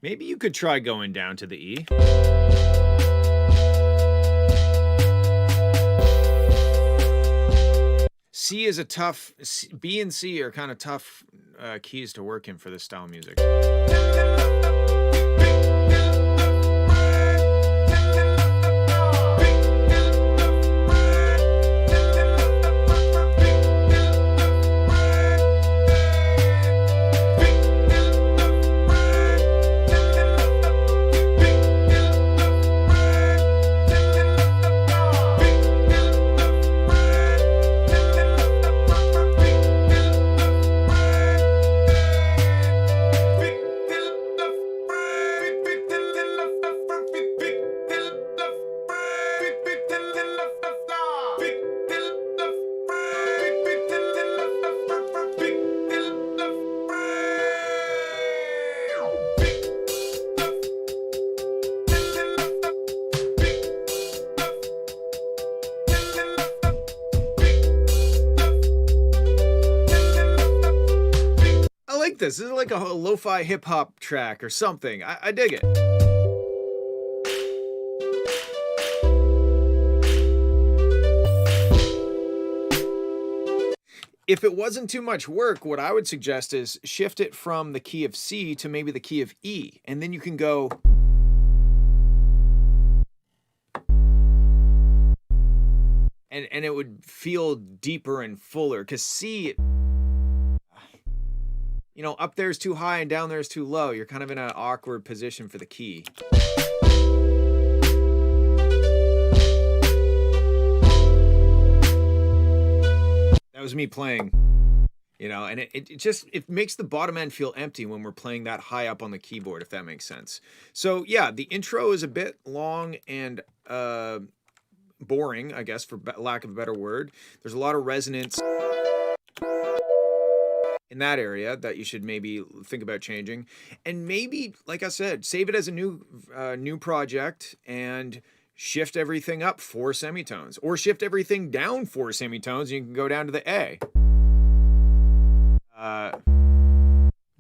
Maybe you could try going down to the E. C is a tough, B and C are kind of tough keys to work in for this style of music. This is like a lo-fi hip-hop track or something. I dig it. If it wasn't too much work, what I would suggest is shift it from the key of C to maybe the key of E, and then you can go and it would feel deeper and fuller, because C you know, up there is too high and down there is too low. You're kind of in an awkward position for the key. That was me playing, you know, and it just, it makes the bottom end feel empty when we're playing that high up on the keyboard, if that makes sense. So yeah, the intro is a bit long and boring, I guess, for lack of a better word. There's a lot of resonance in that area that you should maybe think about changing, and maybe, like I said, save it as a new project and shift everything up 4 semitones, or shift everything down 4 semitones, and you can go down to the A.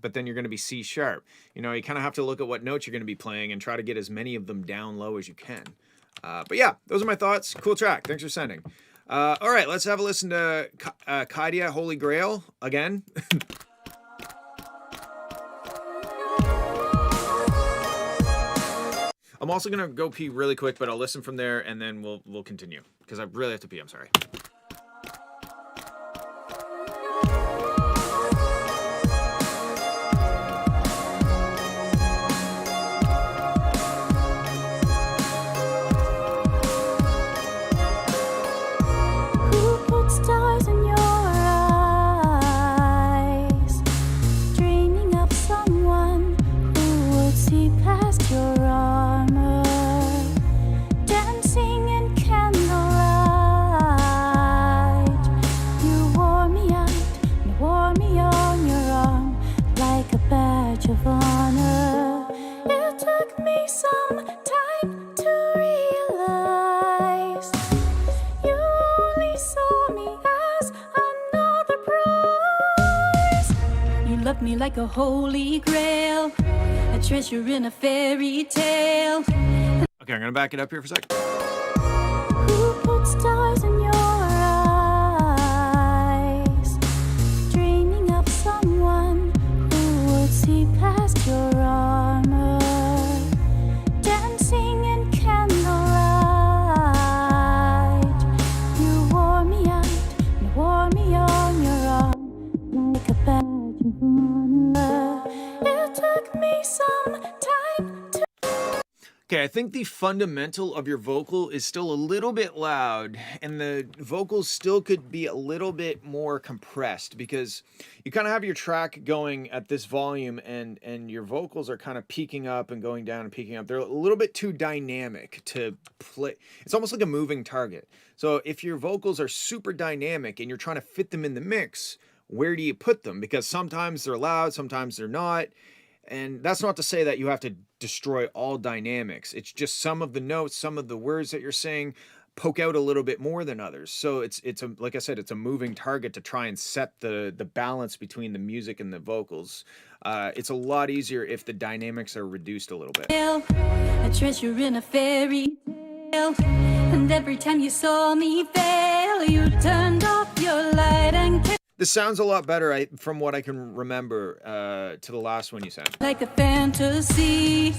But then you're going to be C sharp. You know, you kind of have to look at what notes you're going to be playing and try to get as many of them down low as you can. But yeah, those are my thoughts. Cool track. Thanks for sending. All right, let's have a listen to Kaidia, Holy Grail again. I'm also gonna go pee really quick, but I'll listen from there and then we'll continue because I really have to pee. I'm sorry. Who put stars in your eyes, dreaming of someone who would see past your armor, dancing in candlelight? You wore me out and wore me on your arm like a badge of honor. It took me some time to realize you only saw me as another prize. You loved me like a holy grail, a treasure in a fairy tale. Okay, I'm gonna back it up here for a second. Who put stars in your eyes, dreaming of someone who would see past your armor, dancing in candlelight? You wore me out and wore me on your arm like a badge of honor. It took me some time to Okay, I think the fundamental of your vocal is still a little bit loud, and the vocals still could be a little bit more compressed because you kind of have your track going at this volume and your vocals are kind of peaking up and going down and peaking up. They're a little bit too dynamic to play. It's almost like a moving target. So if your vocals are super dynamic and you're trying to fit them in the mix, where do you put them? Because sometimes they're loud, sometimes they're not. And that's not to say that you have to destroy all dynamics. It's just some of the notes, some of the words that you're saying poke out a little bit more than others. So it's a, like I said, it's a moving target to try and set the balance between the music and the vocals. It's a lot easier if the dynamics are reduced a little bit. a treasure in a fairy tale. And every time you saw me fail, you turned off your light and kept This sounds a lot better from what I can remember to the last one you sent. like a fantasy.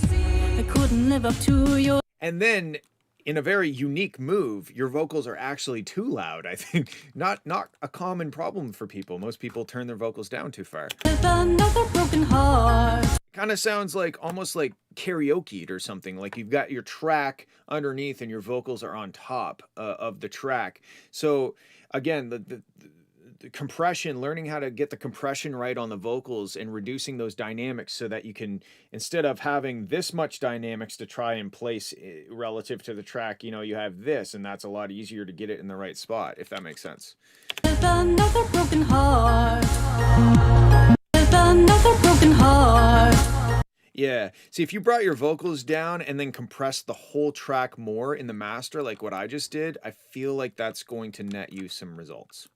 I couldn't live up to your And then, in a very unique move, your vocals are actually too loud, I think. Not a common problem for people. Most people turn their vocals down too far. with another broken heart. Kind of sounds like almost like karaoke or something. Like you've got your track underneath and your vocals are on top of the track. So again, the compression, learning how to get the compression right on the vocals and reducing those dynamics so that you can, instead of having this much dynamics to try and place relative to the track, you know, you have this, and that's a lot easier to get it in the right spot, if that makes sense. With another broken heart. With another broken heart. Yeah. See, if you brought your vocals down and then compressed the whole track more in the master, like what I just did, I feel like that's going to net you some results.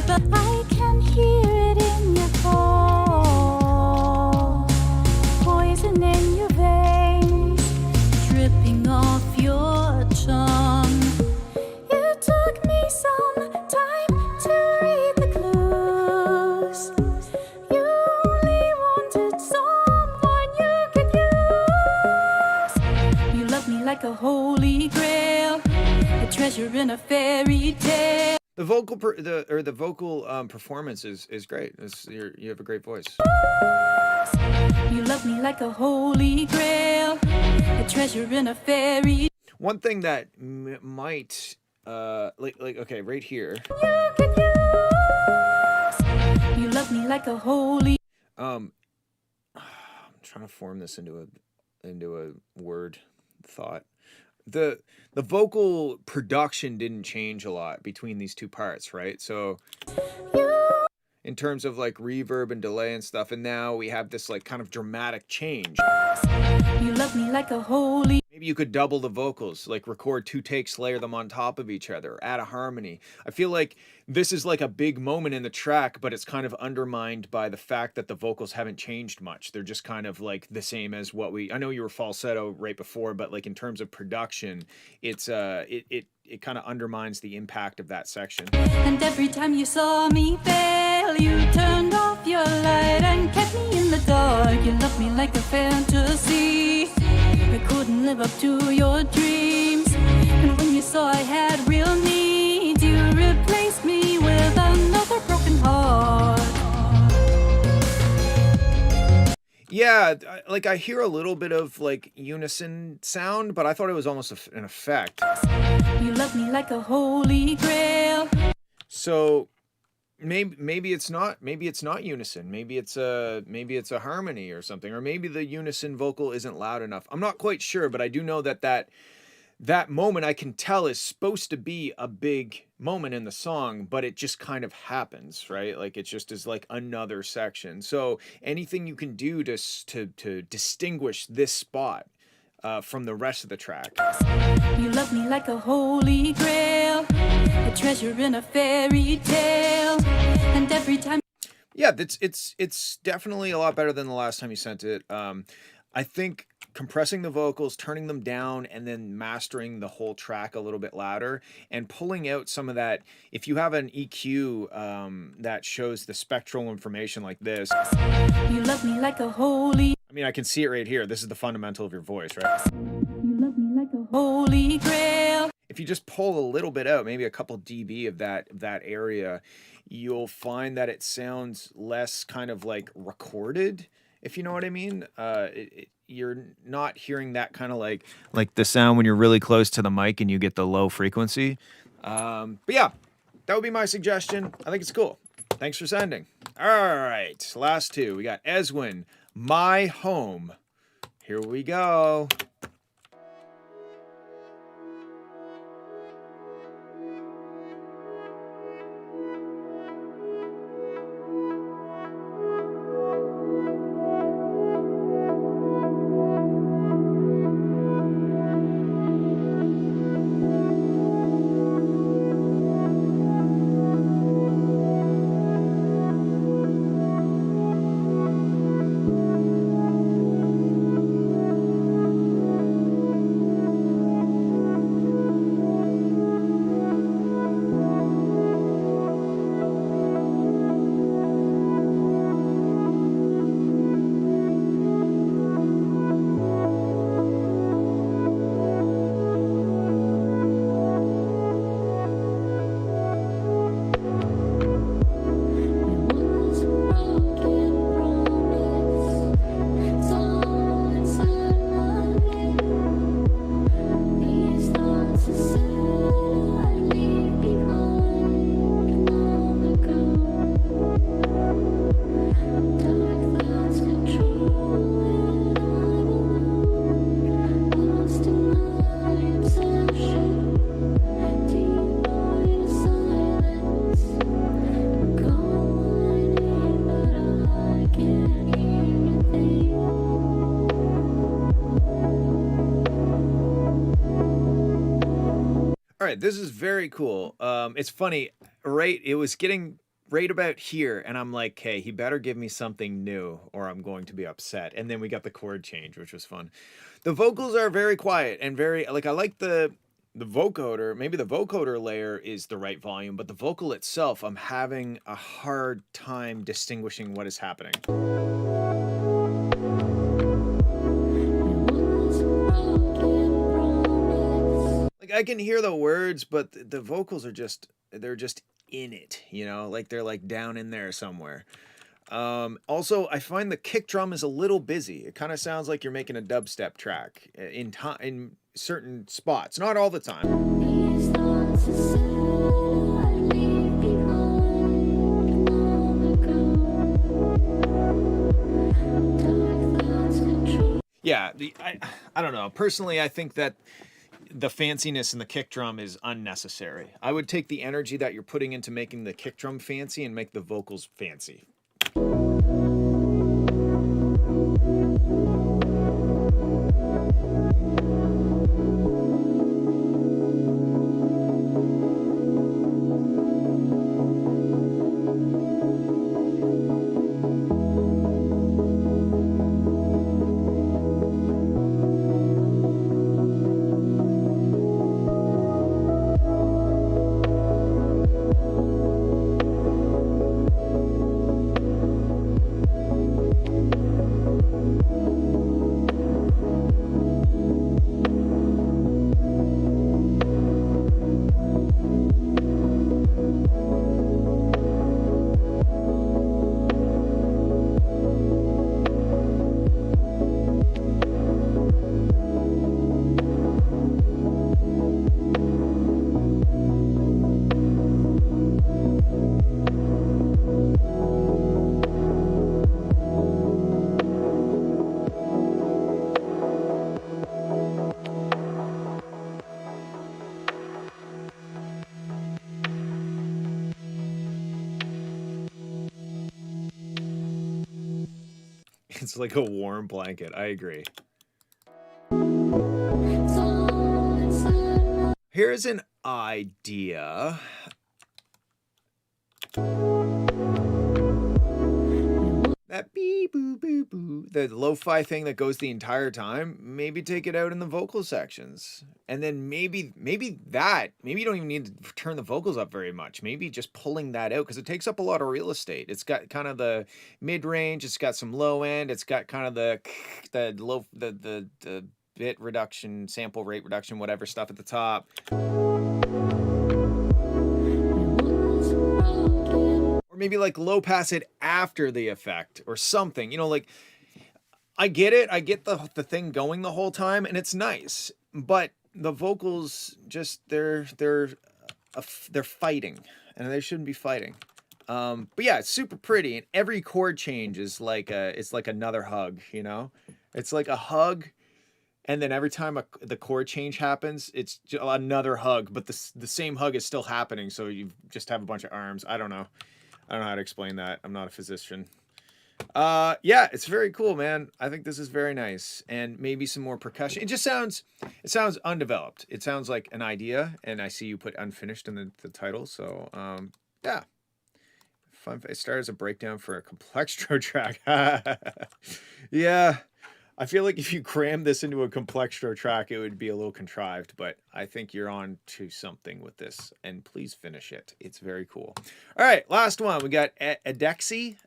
I can hear it in your call, poison in your veins, dripping off your tongue. It took me some time to read the clues. You only wanted someone you could use. You love me like a holy grail, a treasure in a fairy tale. The vocal performance is great. You have a great voice. You love me like a holy grail, a treasure in a fairy. One thing that might like okay, right here. You love me like a holy. I'm trying to form this into a word thought. The vocal production didn't change a lot between these two parts, right? So in terms of like reverb and delay and stuff, and now we have this like kind of dramatic change. You love me like a holy. Maybe you could double the vocals, like record 2 takes, layer them on top of each other, add a harmony. I feel like this is like a big moment in the track, but it's kind of undermined by the fact that the vocals haven't changed much. They're just kind of like the same as what I know you were falsetto right before, but like in terms of production, it's it kind of undermines the impact of that section. And every time you saw me fail, you turned off your light and kept me in the dark. You loved me like a fantasy. I couldn't live up to your dreams. And when you saw I had real needs, you replaced me with another broken heart. Yeah, like I hear a little bit of like unison sound, but I thought it was almost an effect. You love me like a holy grail. So maybe it's not unison. Maybe it's a harmony or something, or maybe the unison vocal isn't loud enough. I'm not quite sure, but I do know that moment I can tell is supposed to be a big moment in the song, but it just kind of happens, right? Like it just is like another section. So anything you can do to distinguish this spot from the rest of the track. You love me like a holy grail, a treasure in a fairy tale, and every time. Yeah, it's definitely a lot better than the last time you sent it. I think compressing the vocals, turning them down, and then mastering the whole track a little bit louder and pulling out some of that. If you have an EQ that shows the spectral information like this. You love me like a holy. I mean, I can see it right here. This is the fundamental of your voice, right? You love me like a holy grail. If you just pull a little bit out, maybe a couple dB of that area, you'll find that it sounds less kind of like recorded, if you know what I mean. You're not hearing that kind of like the sound when you're really close to the mic and you get the low frequency. But yeah, that would be my suggestion. I think it's cool. Thanks for sending. All right, last two. We got Eswin, My Home. Here we go. All right, this is very cool. It's funny, right? It was getting right about here, and I'm like, hey, he better give me something new or I'm going to be upset. And then we got the chord change, which was fun. The vocals are very quiet and very, like, I like the vocoder. Maybe the vocoder layer is the right volume, but the vocal itself, I'm having a hard time distinguishing what is happening. Like I can hear the words, but the vocals are just, they're just in it, you know, like they're like down in there somewhere. Also, I find the kick drum is a little busy. It kind of sounds like you're making a dubstep track in certain spots, not all the time. These thoughts are sad, I leave behind on the ground. Dark thoughts control. Yeah, I don't know. Personally, I think that the fanciness in the kick drum is unnecessary. I would take the energy that you're putting into making the kick drum fancy and make the vocals fancy. It's like a warm blanket. I agree. Here's an idea. That beep boo boo boo, the lo-fi thing that goes the entire time, maybe take it out in the vocal sections. And then maybe you don't even need to turn the vocals up very much. Maybe just pulling that out, because it takes up a lot of real estate. It's got kind of the mid-range, it's got some low end, it's got kind of the low the bit reduction, sample rate reduction, whatever stuff at the top. Or maybe like low pass it after the effect or something, you know, like I get it. I get the thing going the whole time and it's nice, but the vocals just, they're fighting and they shouldn't be fighting. But yeah, it's super pretty. And every chord change is like it's like another hug, you know, it's like a hug. And then every time the chord change happens, it's another hug, but the same hug is still happening. So you just have a bunch of arms. I don't know how to explain that. I'm not a physician. Yeah, it's very cool, man. I think this is very nice. And maybe some more percussion. It sounds undeveloped. It sounds like an idea. And I see you put unfinished in the title. So, yeah. Fun. It started as a breakdown for a complextro track. Yeah. I feel like if you cram this into a complextro track, it would be a little contrived, but I think you're on to something with this, and please finish it. It's very cool. All right, last one. We got Adixi.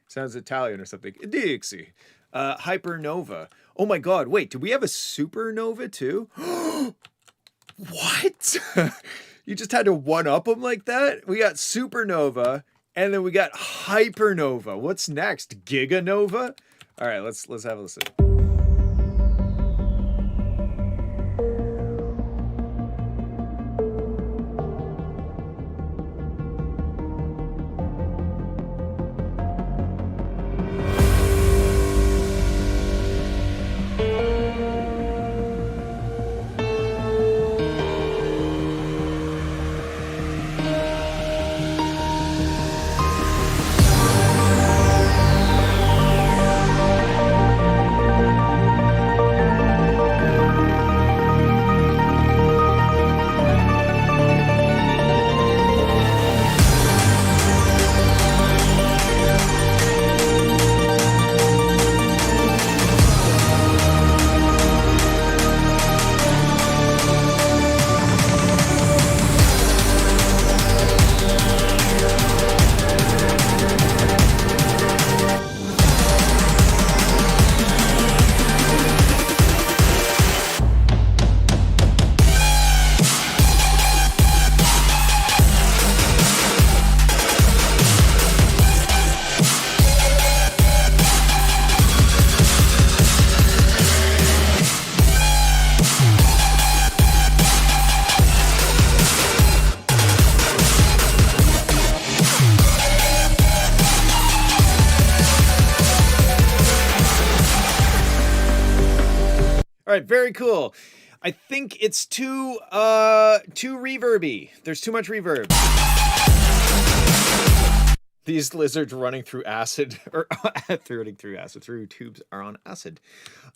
Sounds Italian or something. Adixi. Hypernova. Oh my God, wait, do we have a supernova too? What? You just had to one-up them like that? We got supernova. And then we got hypernova. What's next? Giganova? All right, let's have a listen. All right, very cool. I think it's too reverby. There's too much reverb. These lizards running through acid or through tubes are on acid.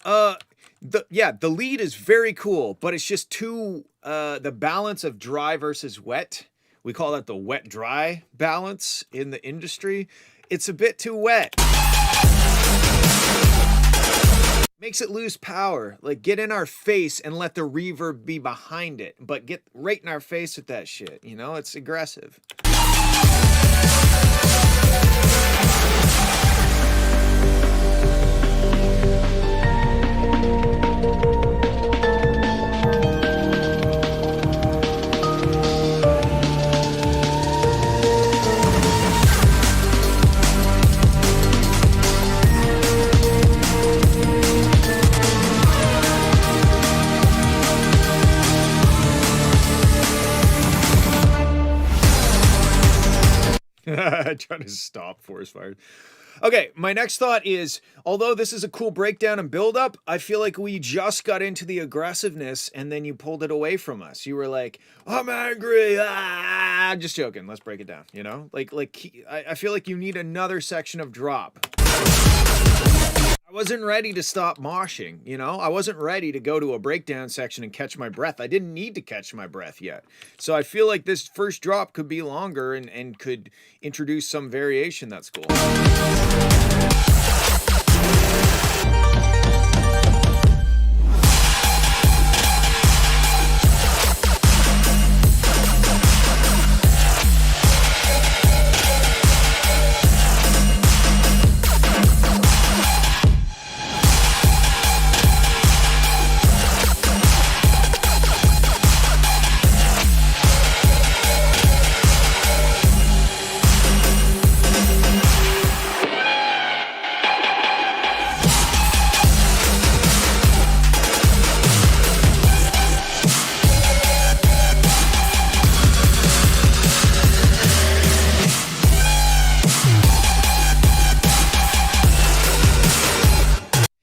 The lead is very cool, but it's just too the balance of dry versus wet. We call that the wet dry balance in the industry. It's a bit too wet. Makes it lose power. Like, get in our face and let the reverb be behind it, but get right in our face with that shit. You know, it's aggressive. Trying to stop forest fires. Okay, my next thought is, although this is a cool breakdown and build-up, I feel like we just got into the aggressiveness and then you pulled it away from us. You were like, I'm angry. Ah! Just joking. Let's break it down, you know? I feel like you need another section of drop. I wasn't ready to stop moshing, you know? I wasn't ready to go to a breakdown section and catch my breath. I didn't need to catch my breath yet. So I feel like this first drop could be longer and could introduce some variation that's cool.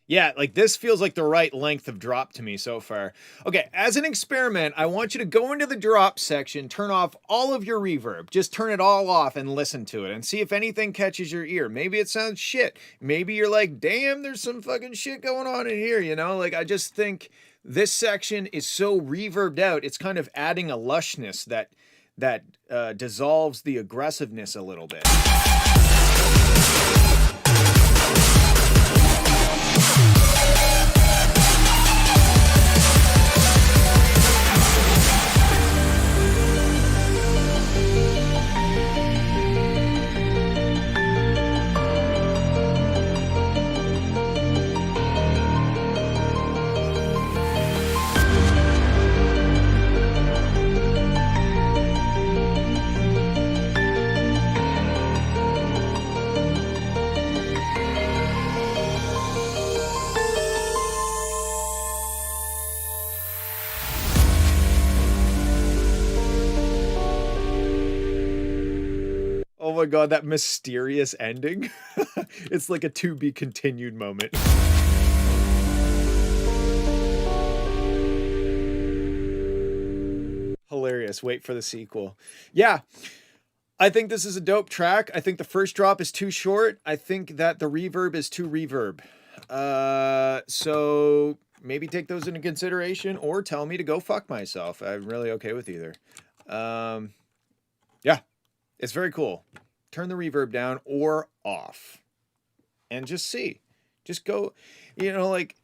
Yeah, like this feels like the right length of drop to me so far. Okay, as an experiment, I want you to go into the drop section, turn off all of your reverb. Just turn it all off and listen to it and see if anything catches your ear. Maybe it sounds shit. Maybe you're like, damn, there's some fucking shit going on in here, you know? Like, I just think this section is so reverbed out, it's kind of adding a lushness that dissolves the aggressiveness a little bit. Oh my god, that mysterious ending. It's like a to be continued moment. Hilarious. Wait for the sequel. Yeah. I think this is a dope track. I think the first drop is too short. I think that the reverb is too reverb. So maybe take those into consideration or tell me to go fuck myself. I'm really okay with either. Yeah. It's very cool. Turn the reverb down or off and just see. Just go, you know, like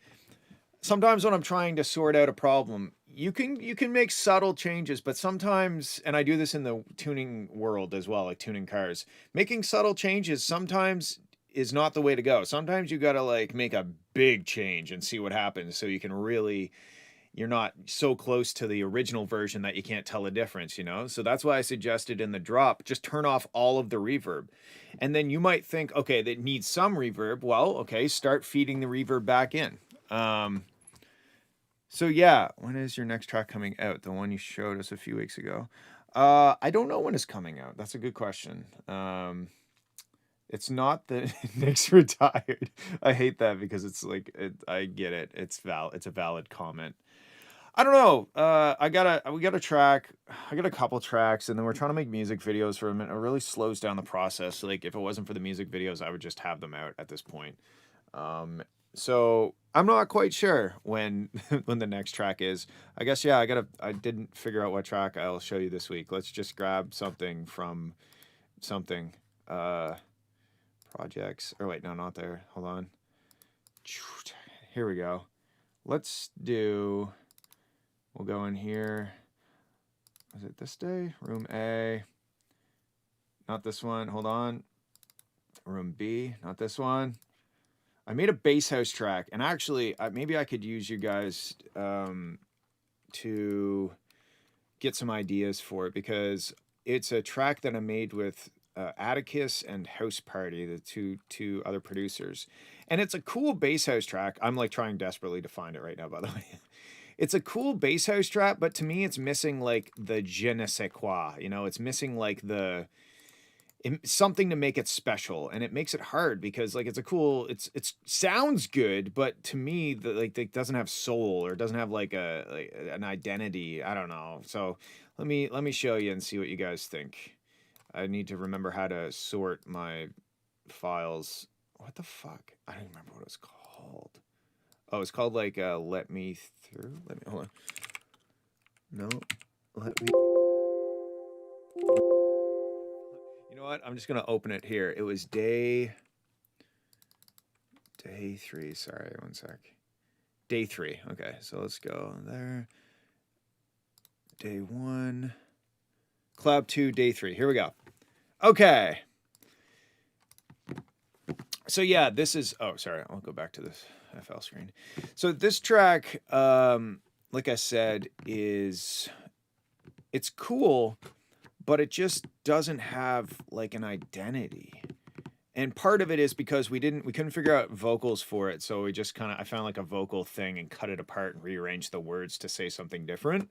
sometimes when I'm trying to sort out a problem, you can make subtle changes, but sometimes, and I do this in the tuning world as well, like tuning cars, making subtle changes sometimes is not the way to go. Sometimes you got to like make a big change and see what happens so you can really, you're not so close to the original version that you can't tell a difference, you know? So that's why I suggested in the drop, just turn off all of the reverb. And then you might think, okay, that needs some reverb. Well, okay, start feeding the reverb back in. So yeah, when is your next track coming out? The one you showed us a few weeks ago. I don't know when it's coming out. That's a good question. It's not that Nick's retired. I hate that because it's like I get it. It's a valid comment. I don't know. We got a track. I got a couple tracks, and then we're trying to make music videos for them. And it really slows down the process. Like if it wasn't for the music videos, I would just have them out at this point. So I'm not quite sure when when the next track is. I guess yeah. I didn't figure out what track I'll show you this week. Let's just grab something from something. Projects. Or wait, no, not there. Hold on. Here we go. Let's do. We'll go in here. Is it this day? Room A. Not this one. Hold on. Room B. Not this one. I made a bass house track, and actually, maybe I could use you guys to get some ideas for it, because it's a track that I made with Atticus and House Party, the two other producers, and it's a cool bass house track. I'm like trying desperately to find it right now, by the way. It's a cool bass house track, but to me, it's missing like the je ne sais quoi. You know, it's missing like something to make it special, and it makes it hard because like it's a cool. It sounds good, but to me, it doesn't have soul, or it doesn't have like an identity. I don't know. So let me show you and see what you guys think. I need to remember how to sort my files. What the fuck? I don't remember what it was called. Oh, it's called like Let Me Through. Hold on. No, let me. You know what? I'm just gonna open it here. It was day 3. Sorry, one sec. Day 3. Okay, so let's go there. Day 1. Cloud 2, day 3. Here we go. Okay. So yeah, this is. Oh, sorry. I'll go back to this FL screen. So this track, like I said, it's cool, but it just doesn't have like an identity. And part of it is because we couldn't figure out vocals for it, so we just I found like a vocal thing and cut it apart and rearranged the words to say something different.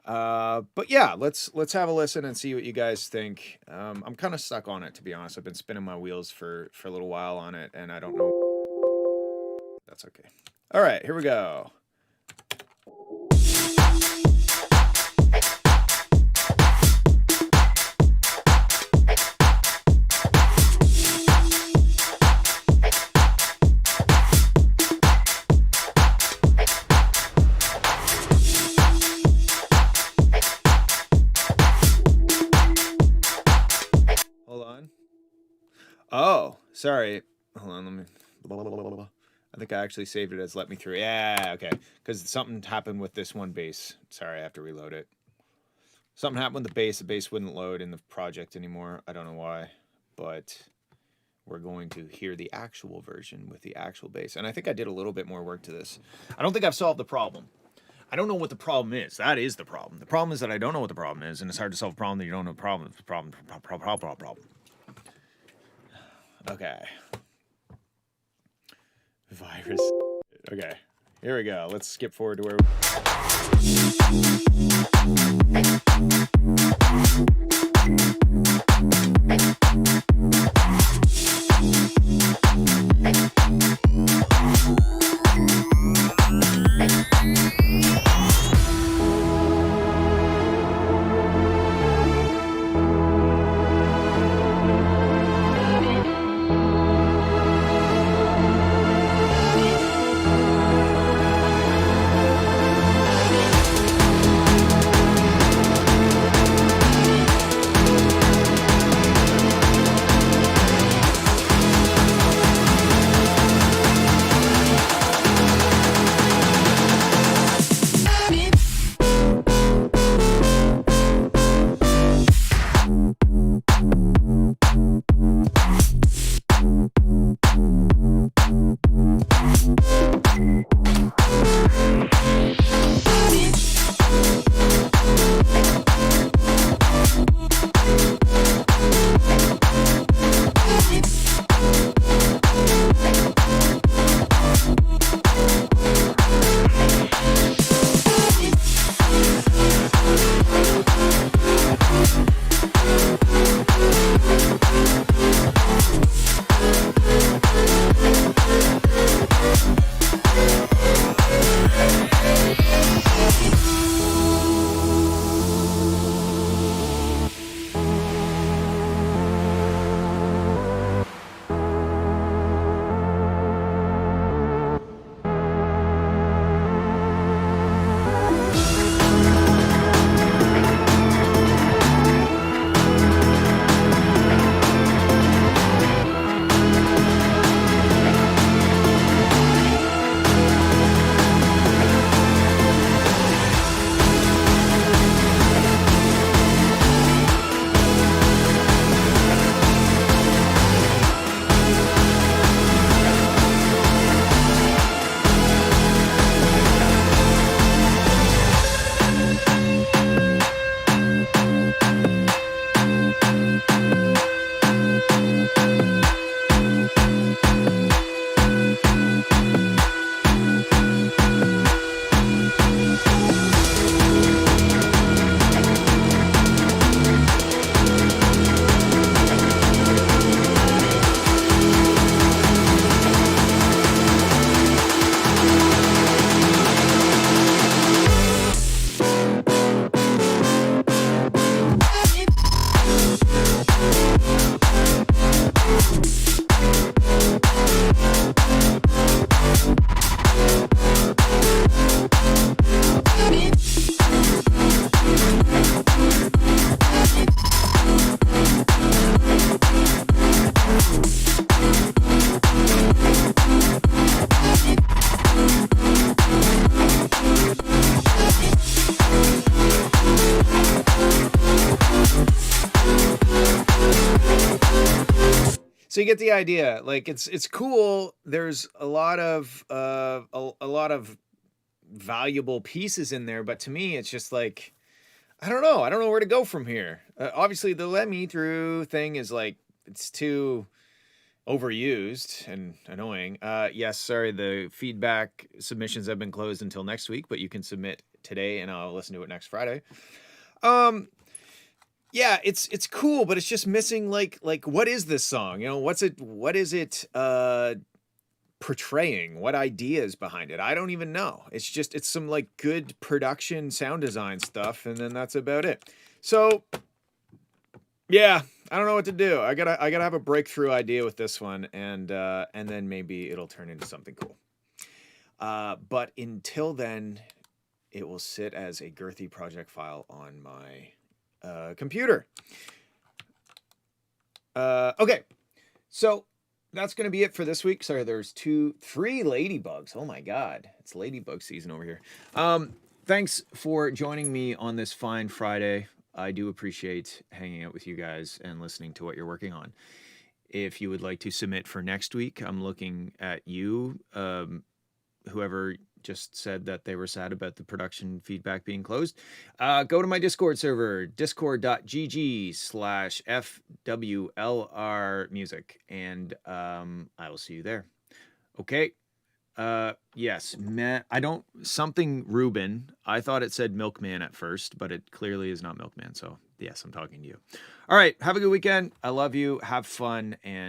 But yeah, let's have a listen and see what you guys think. I'm kind of stuck on it, to be honest. I've been spinning my wheels for a little while on it, and I don't know. That's okay. All right, here we go. Hold on. Oh, sorry. Hold on, let me. I think I actually saved it as Let Me Through. Yeah, okay. Because something happened with this one bass. Sorry, I have to reload it. Something happened with the bass. The bass wouldn't load in the project anymore. I don't know why. But we're going to hear the actual version with the actual bass. And I think I did a little bit more work to this. I don't think I've solved the problem. I don't know what the problem is. That is the problem. The problem is that I don't know what the problem is. And it's hard to solve a problem that you don't know the problem. It's a problem. Okay. Virus. Okay, here we go. Let's skip forward to where. So you get the idea. Like it's cool. There's a lot of a lot of valuable pieces in there, but to me, it's just like I don't know. I don't know where to go from here. Obviously, the let me through thing is like it's too overused and annoying. Yes, sorry, the feedback submissions have been closed until next week, but you can submit today and I'll listen to it next Friday. Yeah, it's cool, but it's just missing like what is this song? You know, what is it portraying? What ideas behind it? I don't even know. It's some like good production sound design stuff and then that's about it. So yeah, I don't know what to do. I gotta have a breakthrough idea with this one, and then maybe it'll turn into something cool. But until then, it will sit as a girthy project file on my computer. Okay, so that's gonna be it for this week. Sorry, there's 3 ladybugs. Oh my god, it's ladybug season over here. Thanks for joining me on this fine Friday. I do appreciate hanging out with you guys and listening to what you're working on. If you would like to submit for next week, I'm looking at you, whoever just said that they were sad about the production feedback being closed. Go to my Discord server, discord.gg/FWLR music, and I will see you there. Okay. Yes, something Ruben. I thought it said Milkman at first, but it clearly is not Milkman. So yes, I'm talking to you. All right. Have a good weekend. I love you. Have fun. And